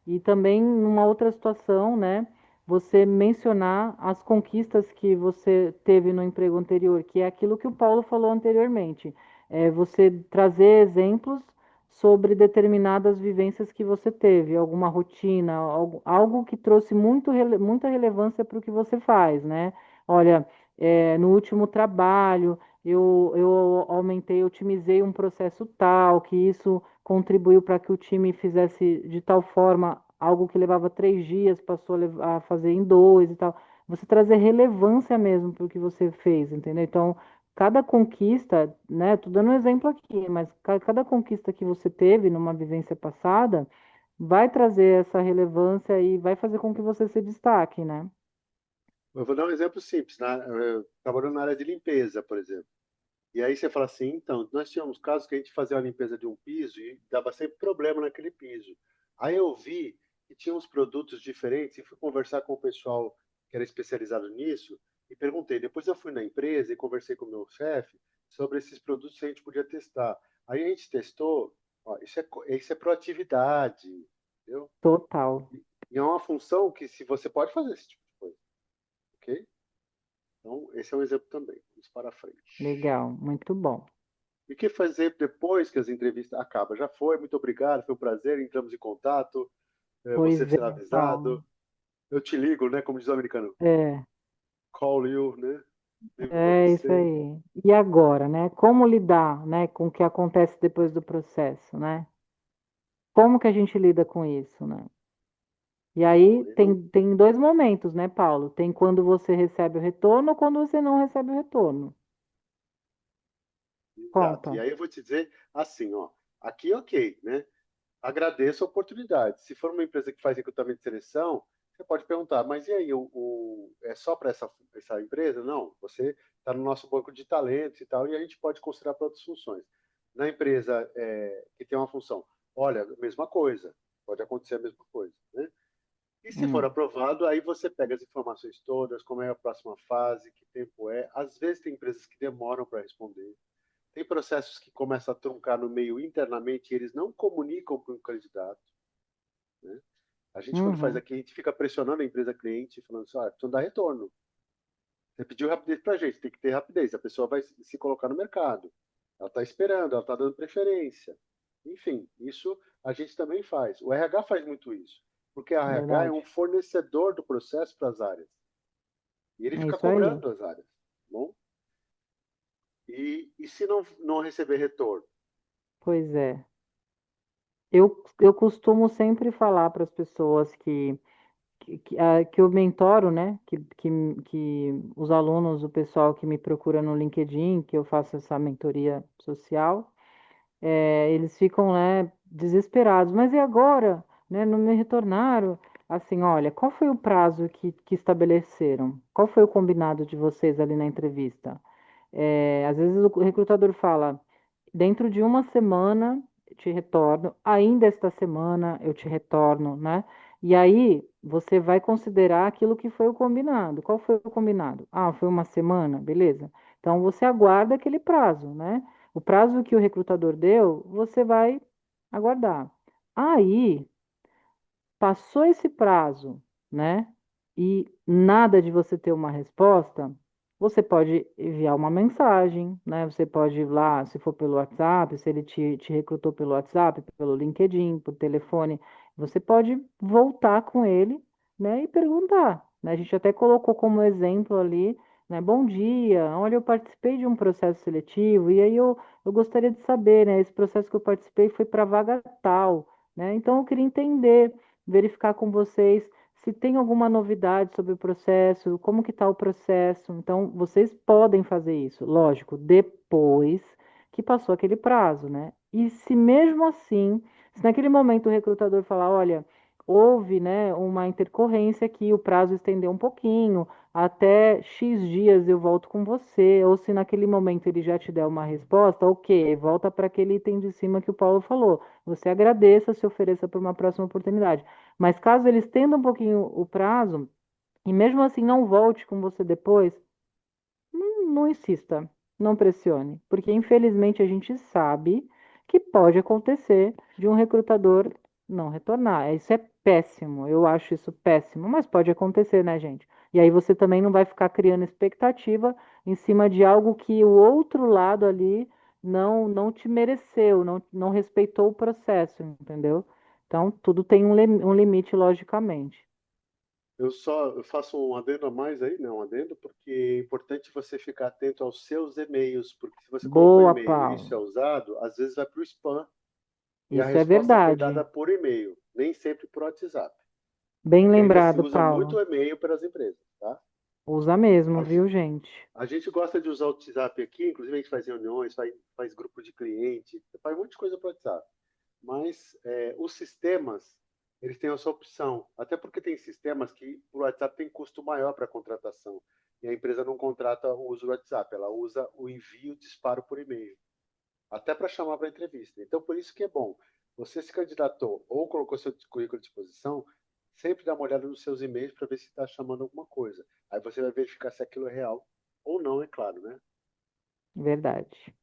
E também, numa outra situação, né, você mencionar as conquistas que você teve no emprego anterior, que é aquilo que o Paulo falou anteriormente. É você trazer exemplos sobre determinadas vivências que você teve, alguma rotina, algo que trouxe muita relevância para o que você faz, né? Olha, no último trabalho, eu aumentei, eu otimizei um processo tal, que isso contribuiu para que o time fizesse de tal forma algo que levava 3 dias, passou a fazer em dois e tal. Você trazer relevância mesmo para o que você fez, entendeu? Então, cada conquista, né? Tô dando um exemplo aqui, mas cada conquista que você teve numa vivência passada vai trazer essa relevância e vai fazer com que você se destaque, né? Eu vou dar um exemplo simples, né? Trabalhando na área de limpeza, por exemplo. E aí você fala assim, então, nós tínhamos casos que a gente fazia a limpeza de um piso e dava sempre problema naquele piso. Aí eu vi que tinha uns produtos diferentes e fui conversar com o pessoal que era especializado nisso e perguntei. Depois eu fui na empresa e conversei com o meu chefe sobre esses produtos que a gente podia testar. Aí a gente testou, ó, isso é proatividade, entendeu? Total. E é uma função que se você pode fazer esse tipo de coisa, ok? Então, esse é um exemplo também. Vamos para frente. Legal, muito bom. E o que fazer depois que as entrevistas acabam? Já foi, muito obrigado, foi um prazer, entramos em contato, você Pois é, será Paulo. avisado. Eu te ligo, né? Como diz o americano, É, call you, né? Ligo para é isso você. aí. E agora, né? Como lidar, né, com o que acontece depois do processo, né? Como que a gente lida com isso, né? E aí Bom, e não, tem dois momentos, né, Paulo? Tem quando você recebe o retorno ou quando você não recebe o retorno. exato. E Conta. aí eu vou te dizer assim, ó, aqui ok, né? Agradeço a oportunidade. Se for uma empresa que faz recrutamento de seleção, você pode perguntar, mas e aí, é só para essa empresa? Não, você está no nosso banco de talentos e tal, e a gente pode considerar para outras funções. Na empresa que tem uma função, olha, mesma coisa, pode acontecer a mesma coisa, né? E se for Hum, aprovado, aí você pega as informações todas, como é a próxima fase, que tempo é. Às vezes tem empresas que demoram para responder. Tem processos que começam a truncar no meio internamente e eles não comunicam para o candidato, né? A gente, quando faz uhum, aqui, a gente fica pressionando a empresa cliente, falando assim, ah, precisa dar retorno. Você pediu rapidez para a gente, tem que ter rapidez. A pessoa vai se colocar no mercado. Ela está esperando, ela está dando preferência. Enfim, isso a gente também faz. O RH faz muito isso, porque a RH é um verdade. fornecedor do processo para as áreas. E ele É fica isso aí. cobrando as áreas. Tá bom? E se não receber retorno? Pois é. Eu costumo sempre falar para as pessoas que eu mentoro, né? Que os alunos, o pessoal que me procura no LinkedIn, que eu faço essa mentoria social, eles ficam, né, desesperados. Mas e agora? Né, não me retornaram? assim, olha, qual foi o prazo que estabeleceram? Qual foi o combinado de vocês ali na entrevista? Às vezes o recrutador fala, dentro de uma semana eu te retorno, ainda esta semana eu te retorno, né? E aí você vai considerar aquilo que foi o combinado. Qual foi o combinado? Ah, foi uma semana, beleza. Então você aguarda aquele prazo, né? O prazo que o recrutador deu, você vai aguardar. Aí passou esse prazo, né? E nada de você ter uma resposta, você pode enviar uma mensagem, né? Você pode ir lá, se for pelo WhatsApp, se ele te recrutou pelo WhatsApp, pelo LinkedIn, por telefone, você pode voltar com ele, né? E perguntar, né? A gente até colocou como exemplo ali, né? Bom dia, olha, eu participei de um processo seletivo e aí eu gostaria de saber, né? Esse processo que eu participei foi para vaga tal, né? Então eu queria entender, verificar com vocês se tem alguma novidade sobre o processo, como que está o processo. Então, vocês podem fazer isso, lógico, depois que passou aquele prazo, né? E se mesmo assim, se naquele momento o recrutador falar, olha, houve, né, uma intercorrência aqui, o prazo estendeu um pouquinho, até X dias eu volto com você, ou se naquele momento ele já te der uma resposta, ok, volta para aquele item de cima que o Paulo falou. Você agradeça, se ofereça por uma próxima oportunidade. Mas caso ele estenda um pouquinho o prazo, e mesmo assim não volte com você depois, não insista, não pressione, porque infelizmente a gente sabe que pode acontecer de um recrutador não retornar. Isso é péssimo, eu acho isso péssimo, mas pode acontecer, né, gente? E aí você também não vai ficar criando expectativa em cima de algo que o outro lado ali não te mereceu, não respeitou o processo, entendeu? Então, tudo tem um limite, logicamente. Eu faço um adendo a mais aí, não, um adendo, porque é importante você ficar atento aos seus e-mails, porque se você colocou Boa, e-mail e isso é Paulo. usado, às vezes vai para o spam e a Isso é resposta foi dada verdade. por e-mail, nem sempre por WhatsApp. Bem E ainda se lembrado, usa Paulo. muito e-mail pelas empresas, tá? Usa mesmo, A, viu, ge- gente? a gente gosta de usar o WhatsApp aqui, inclusive a gente faz reuniões, faz grupo de cliente, faz um monte de coisa para o WhatsApp. Mas os sistemas, eles têm essa opção. Até porque tem sistemas que o WhatsApp tem custo maior para a contratação. E a empresa não contrata o uso do WhatsApp, ela usa o envio e disparo por e-mail. Até para chamar para entrevista. Então, por isso que é bom. Você se candidatou ou colocou seu currículo à disposição, sempre dá uma olhada nos seus e-mails para ver se está chamando alguma coisa. Aí você vai verificar se aquilo é real ou não, é claro, né? Verdade.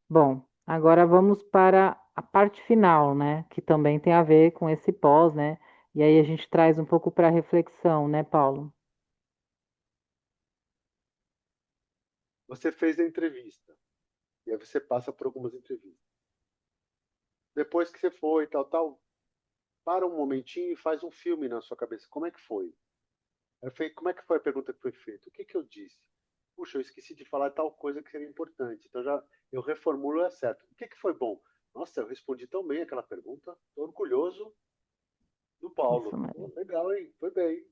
Bom, agora vamos para a parte final, né? Que também tem a ver com esse pós, né? E aí a gente traz um pouco para reflexão, né, Paulo? Você fez a entrevista, e aí você passa por algumas entrevistas. Depois que você foi, tal, tal, para um momentinho e faz um filme na sua cabeça. Como é que foi? Eu falei, como é que foi a pergunta que foi feita? O que que eu disse? Puxa, eu esqueci de falar tal coisa que seria importante. Então já eu reformulo e acerto. O que que foi bom? Nossa, eu respondi tão bem aquela pergunta. Estou orgulhoso do Isso Paulo. Pô, mesmo. legal, hein? Foi bem.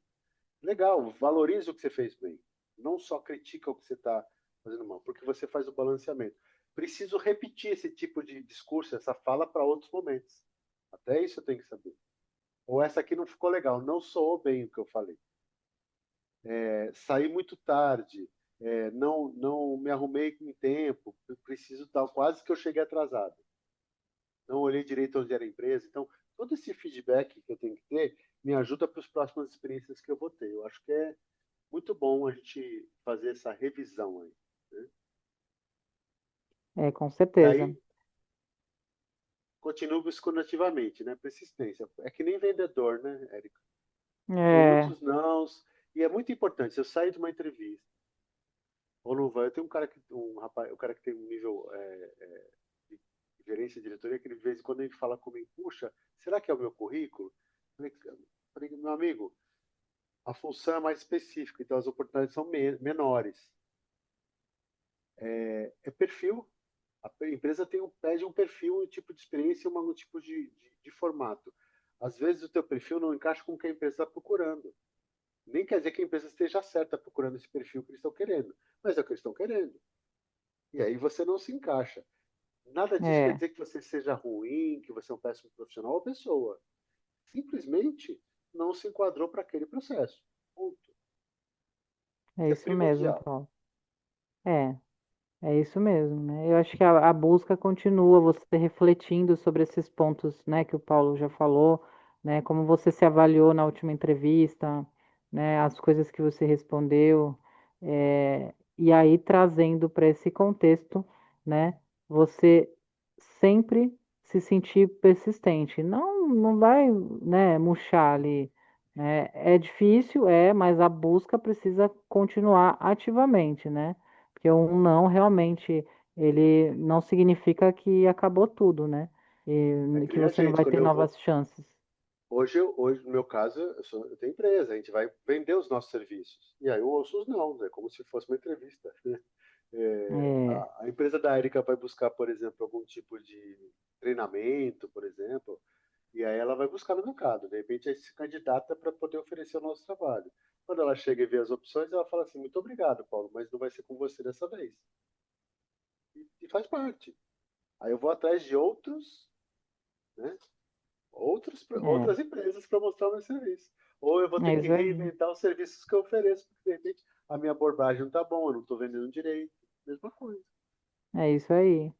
Legal, valorize o que você fez bem. Não só critica o que você está fazendo mal, porque você faz o balanceamento. Preciso repetir esse tipo de discurso, essa fala para outros momentos. Até isso eu tenho que saber. Ou essa aqui não ficou legal, não soou bem o que eu falei. Saí muito tarde, não me arrumei em tempo, eu preciso tal, quase que eu cheguei atrasado. Não olhei direito onde era a empresa. Então, todo esse feedback que eu tenho que ter me ajuda para as próximas experiências que eu vou ter. Eu acho que é muito bom a gente fazer essa revisão aí. Né? É, com E certeza. aí, continuo buscando ativamente, né? Persistência. É que nem vendedor, né, Érico? São É, muitos nãos. E é muito importante. Se eu sair de uma entrevista, ou não vai. Eu tenho um rapaz, o cara que tem um nível de gerência e diretoria, que ele, de vez em quando ele fala comigo, puxa, será que é o meu currículo? Falei, meu amigo, a função é mais específica, então as oportunidades são menores. É perfil. A empresa pede um perfil, um tipo de experiência, um tipo de formato. Às vezes o teu perfil não encaixa com o que a empresa está procurando. Nem quer dizer que a empresa esteja certa procurando esse perfil que eles estão querendo, mas é o que eles estão querendo. E aí você não se encaixa. Nada disso quer é, dizer que você seja ruim, que você é um péssimo profissional ou pessoa. Simplesmente não se enquadrou para aquele processo. Ponto. É Isso é isso mesmo, primordial. Paulo. É. É isso mesmo, né? Eu acho que a busca continua, você refletindo sobre esses pontos, né, que o Paulo já falou, né, como você se avaliou na última entrevista, né, as coisas que você respondeu, e aí trazendo para esse contexto, né, você sempre se sentir persistente. Não vai, né, murchar ali, né? É difícil, mas a busca precisa continuar ativamente, né? Porque um não realmente ele não significa que acabou tudo, né? É E que que nem a você não gente, vai quando ter eu vou. novas chances. Hoje, no meu caso, eu tenho empresa, a gente vai vender os nossos serviços. E aí eu ouço os não, é como se fosse uma entrevista. Né? É, A empresa da Erika vai buscar, por exemplo, algum tipo de treinamento, por exemplo, e aí ela vai buscar no mercado. De repente, aí se candidata para poder oferecer o nosso trabalho. Quando ela chega e vê as opções, ela fala assim: muito obrigado, Paulo, mas não vai ser com você dessa vez. E faz parte. Aí eu vou atrás de né, é, outras empresas para mostrar o meu serviço. Ou eu vou ter é que isso aí. reinventar os serviços que eu ofereço, porque de repente a minha abordagem não está bom, eu não estou vendendo direito. Mesma coisa. É isso aí.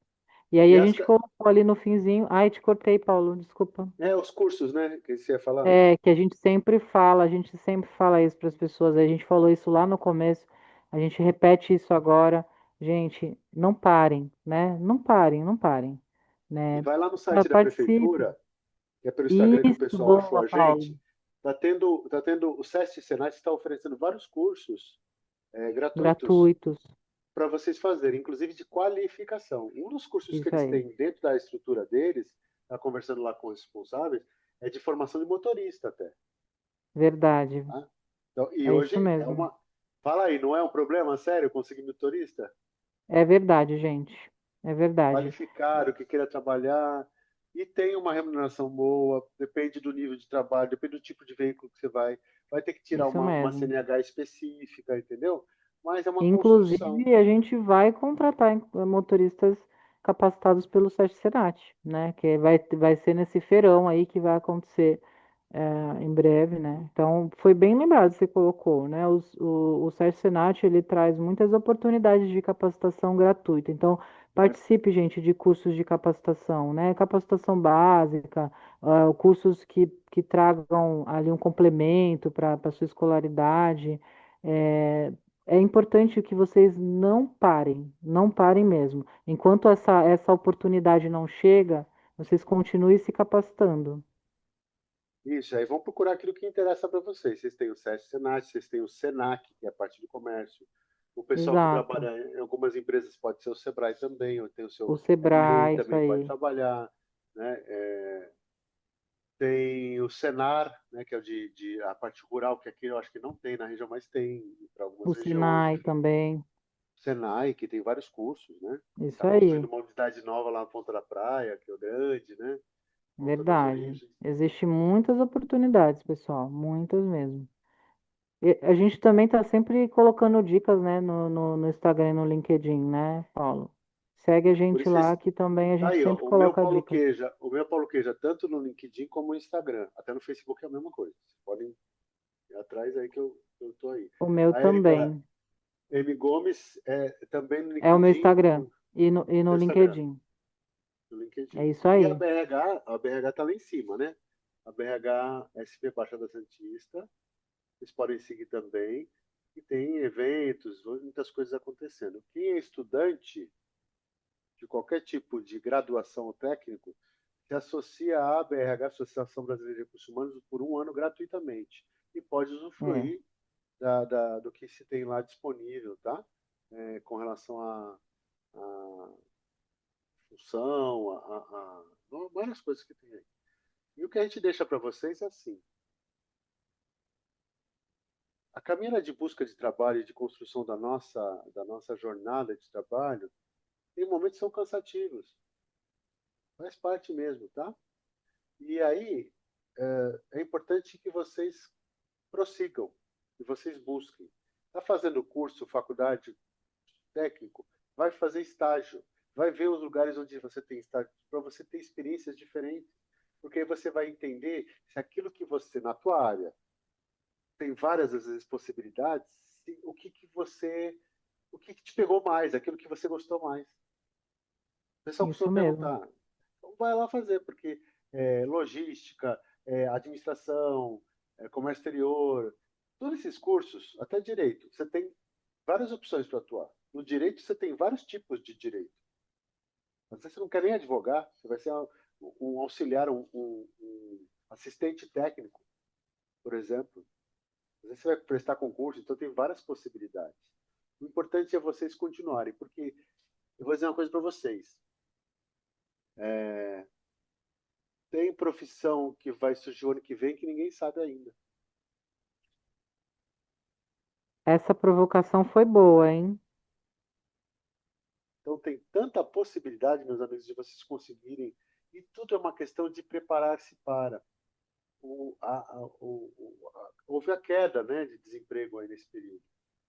E aí E a gente colocou ali no finzinho. Ai, te cortei, Paulo, desculpa. os cursos, né, que você ia falar. É que a gente sempre fala isso para as pessoas. A gente falou isso lá no começo, a gente repete isso agora. Gente, não parem, né? Não parem, não parem, E né? vai lá no site da Participe. prefeitura, que é pelo Instagram que o Isso, pessoal achou boa, a Paulo. gente. O SESC Senat está oferecendo vários cursos gratuitos Gratuitos. para vocês fazerem, inclusive de qualificação. Um dos cursos que Isso eles aí. têm dentro da estrutura deles, tá conversando lá com os responsáveis, é de formação de motorista até. Verdade. Tá? Então, e É isso hoje é mesmo. uma. Fala aí, não é um problema sério conseguir motorista? É verdade, gente. É verdade. Qualificado, que queira trabalhar e tem uma remuneração boa, depende do nível de trabalho, depende do tipo de veículo que você vai ter que tirar Isso uma mesmo. CNH específica, entendeu? Mas é uma construção. Inclusive, a gente vai contratar motoristas capacitados pelo SESC Senat, né? Que vai ser nesse feirão aí que vai acontecer em breve, né? Então, foi bem lembrado, você colocou, né? O SESC Senat, ele traz muitas oportunidades de capacitação gratuita. Então, Né? participe, gente, de cursos de capacitação, né? Capacitação básica, cursos que tragam ali um complemento para a sua escolaridade. É, é importante que vocês não parem mesmo. Enquanto essa oportunidade não chega, vocês continuem se capacitando. Isso, aí vão procurar aquilo que interessa para vocês. Vocês têm o SESC Senat, vocês têm o SENAC, que é a parte de comércio. O pessoal que Exato. trabalha em algumas empresas pode ser o Sebrae também, ou tem o O seu MEI Sebrae, isso também pode aí. trabalhar, né? Tem o Senar, né, que é a parte rural, que aqui eu acho que não tem na região, mas tem para algumas O regiões. Sinai também. Senai, que tem vários cursos, né? Isso Está construindo aí. uma unidade nova lá na Ponta da Praia, que é grande, né? Ponta das Verdade. Origens. Existem muitas oportunidades, pessoal. Muitas mesmo. E a gente também está sempre colocando dicas, né, no Instagram e no LinkedIn, né, Paulo? Segue a Por gente isso, lá que também a tá gente aí, ó, sempre coloca dicas. O meu Paulo Queja, tanto no LinkedIn como no Instagram, até no Facebook é a mesma coisa. Vocês podem ir atrás aí que eu tô aí. O meu A Erika também. M. Gomes também no É o meu LinkedIn Instagram e no no Instagram. LinkedIn. No É LinkedIn. isso E aí. a BRH está lá em cima, né? A BRH SP Baixada Santista, vocês podem seguir também. E tem eventos, muitas coisas acontecendo. Quem é estudante de qualquer tipo de graduação ou técnico, se associa à BRH, Associação Brasileira de Recursos Humanos, por um ano gratuitamente. E pode É. usufruir do que se tem lá disponível, tá? Com relação a função, várias coisas que tem aí. E o que a gente deixa para vocês é assim: a caminhada de busca de trabalho e de construção da nossa jornada de trabalho, tem momentos que são cansativos, faz parte mesmo, tá? E aí é importante que vocês prossigam, que vocês busquem. Está fazendo curso, faculdade, técnico, vai fazer estágio, vai ver os lugares onde você tem estágio, para você ter experiências diferentes, porque aí você vai entender se aquilo que você, na tua área, tem várias, às vezes, possibilidades, o que te pegou mais, aquilo que você gostou mais. O pessoal Isso costuma mesmo. perguntar, então vai lá fazer, porque logística, administração, comércio exterior, todos esses cursos, até direito, você tem várias opções para atuar. No direito, você tem vários tipos de direito. Às vezes você não quer nem advogar, você vai ser um auxiliar, um assistente técnico, por exemplo. Às vezes você vai prestar concurso, então tem várias possibilidades. O importante é vocês continuarem, porque eu vou dizer uma coisa para vocês. Tem profissão que vai surgir o ano que vem que ninguém sabe ainda. Essa provocação foi boa, hein? Então tem tanta possibilidade, meus amigos, de vocês conseguirem, e tudo é uma questão de preparar-se para. Houve a queda, né, de desemprego aí nesse período.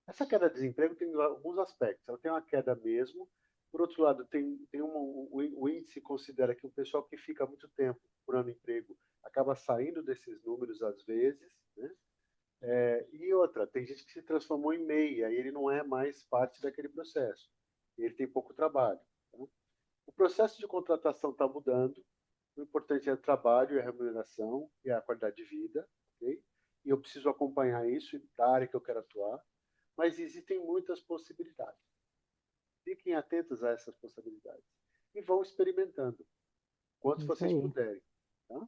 Essa queda de desemprego tem alguns aspectos. Ela tem uma queda mesmo. Por outro lado, o índice considera que o pessoal que fica muito tempo procurando emprego acaba saindo desses números às vezes, né? E outra, tem gente que se transformou em MEI, aí ele não é mais parte daquele processo. Ele tem pouco trabalho. Tá? O processo de contratação está mudando. O importante é o trabalho, a remuneração e a qualidade de vida. Okay? E eu preciso acompanhar isso da área que eu quero atuar. Mas existem muitas possibilidades. Fiquem atentos a essas possibilidades. E vão experimentando, quanto Isso vocês aí. puderem. Tá?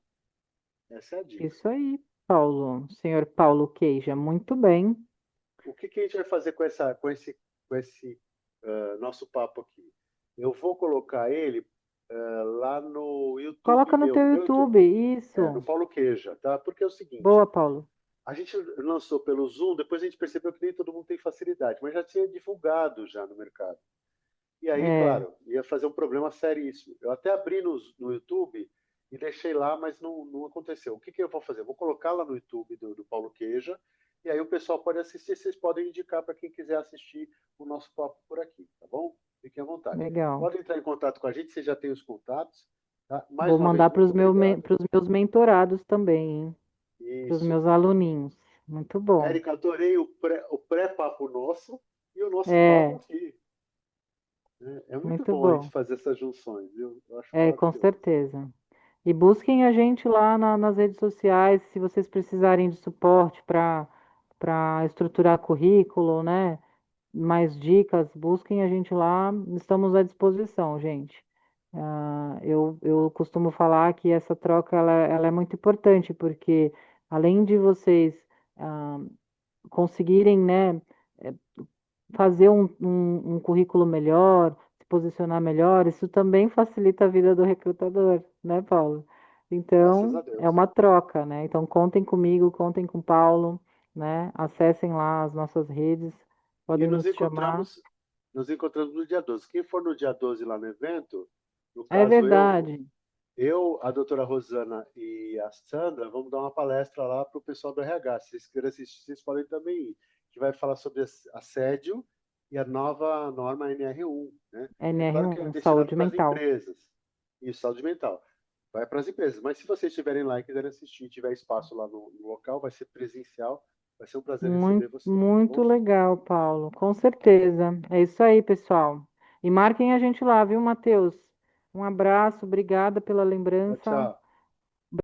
Essa é a dica. Isso aí, Paulo. Senhor Paulo Queija, muito bem. O que, que a gente vai fazer com esse nosso papo aqui? Eu vou colocar ele lá no YouTube Coloca no teu meu, YouTube, YouTube, no isso. Paulo Queja, tá? Porque é o seguinte, Boa, Paulo. a gente lançou pelo Zoom, depois a gente percebeu que nem todo mundo tem facilidade, mas já tinha divulgado já no mercado. E aí, É, claro, ia fazer um problema seríssimo. Eu até abri no YouTube e deixei lá, mas não aconteceu. O que, que eu vou fazer? Eu vou colocar lá no YouTube do Paulo Queja, e aí o pessoal pode assistir. Vocês podem indicar para quem quiser assistir o nosso papo por aqui, tá bom? Fiquem à vontade. legal. Podem entrar em contato com a gente, você já tem os contatos. Tá? Mais Vou uma vez, mandar para muito os obrigado. meus mentorados também, hein? Para os Isso. meus aluninhos. Muito bom. Érica, adorei o pré-papo nosso e o nosso papo É, aqui. Né? É muito muito bom a gente bom. fazer essas junções, viu? Eu acho É, com maravilhoso. certeza. E busquem a gente lá nas redes sociais, se vocês precisarem de suporte para estruturar currículo, né? Mais dicas, busquem a gente lá, estamos à disposição, gente. Eu costumo falar que essa troca ela é muito importante, porque além de vocês ah, conseguirem, né, eh, fazer um currículo melhor, se posicionar melhor, isso também facilita a vida do recrutador, né, Paulo? Graças Então, a é Deus. uma troca, né? Então, contem comigo, contem com o Paulo, né? Acessem lá as nossas redes, E podem nos chamar. nos encontramos no dia 12. Quem for no dia 12 lá no evento, no É caso verdade, a doutora Rosana e a Sandra, vamos dar uma palestra lá para o pessoal do RH. Se vocês querem assistir, vocês podem também ir, que vai falar sobre assédio e a nova norma NR1, né? É claro que é NR1, destinado saúde para as mental. empresas. E saúde mental. Vai para as empresas. Mas se vocês estiverem lá e quiserem assistir, tiver espaço lá no local, vai ser presencial. Vai ser um prazer Muito, receber vocês, tá muito bom? legal, Paulo. Com certeza. É isso aí, pessoal. E marquem a gente lá, viu, Matheus? Um abraço, obrigada pela Tchau, lembrança. tchau.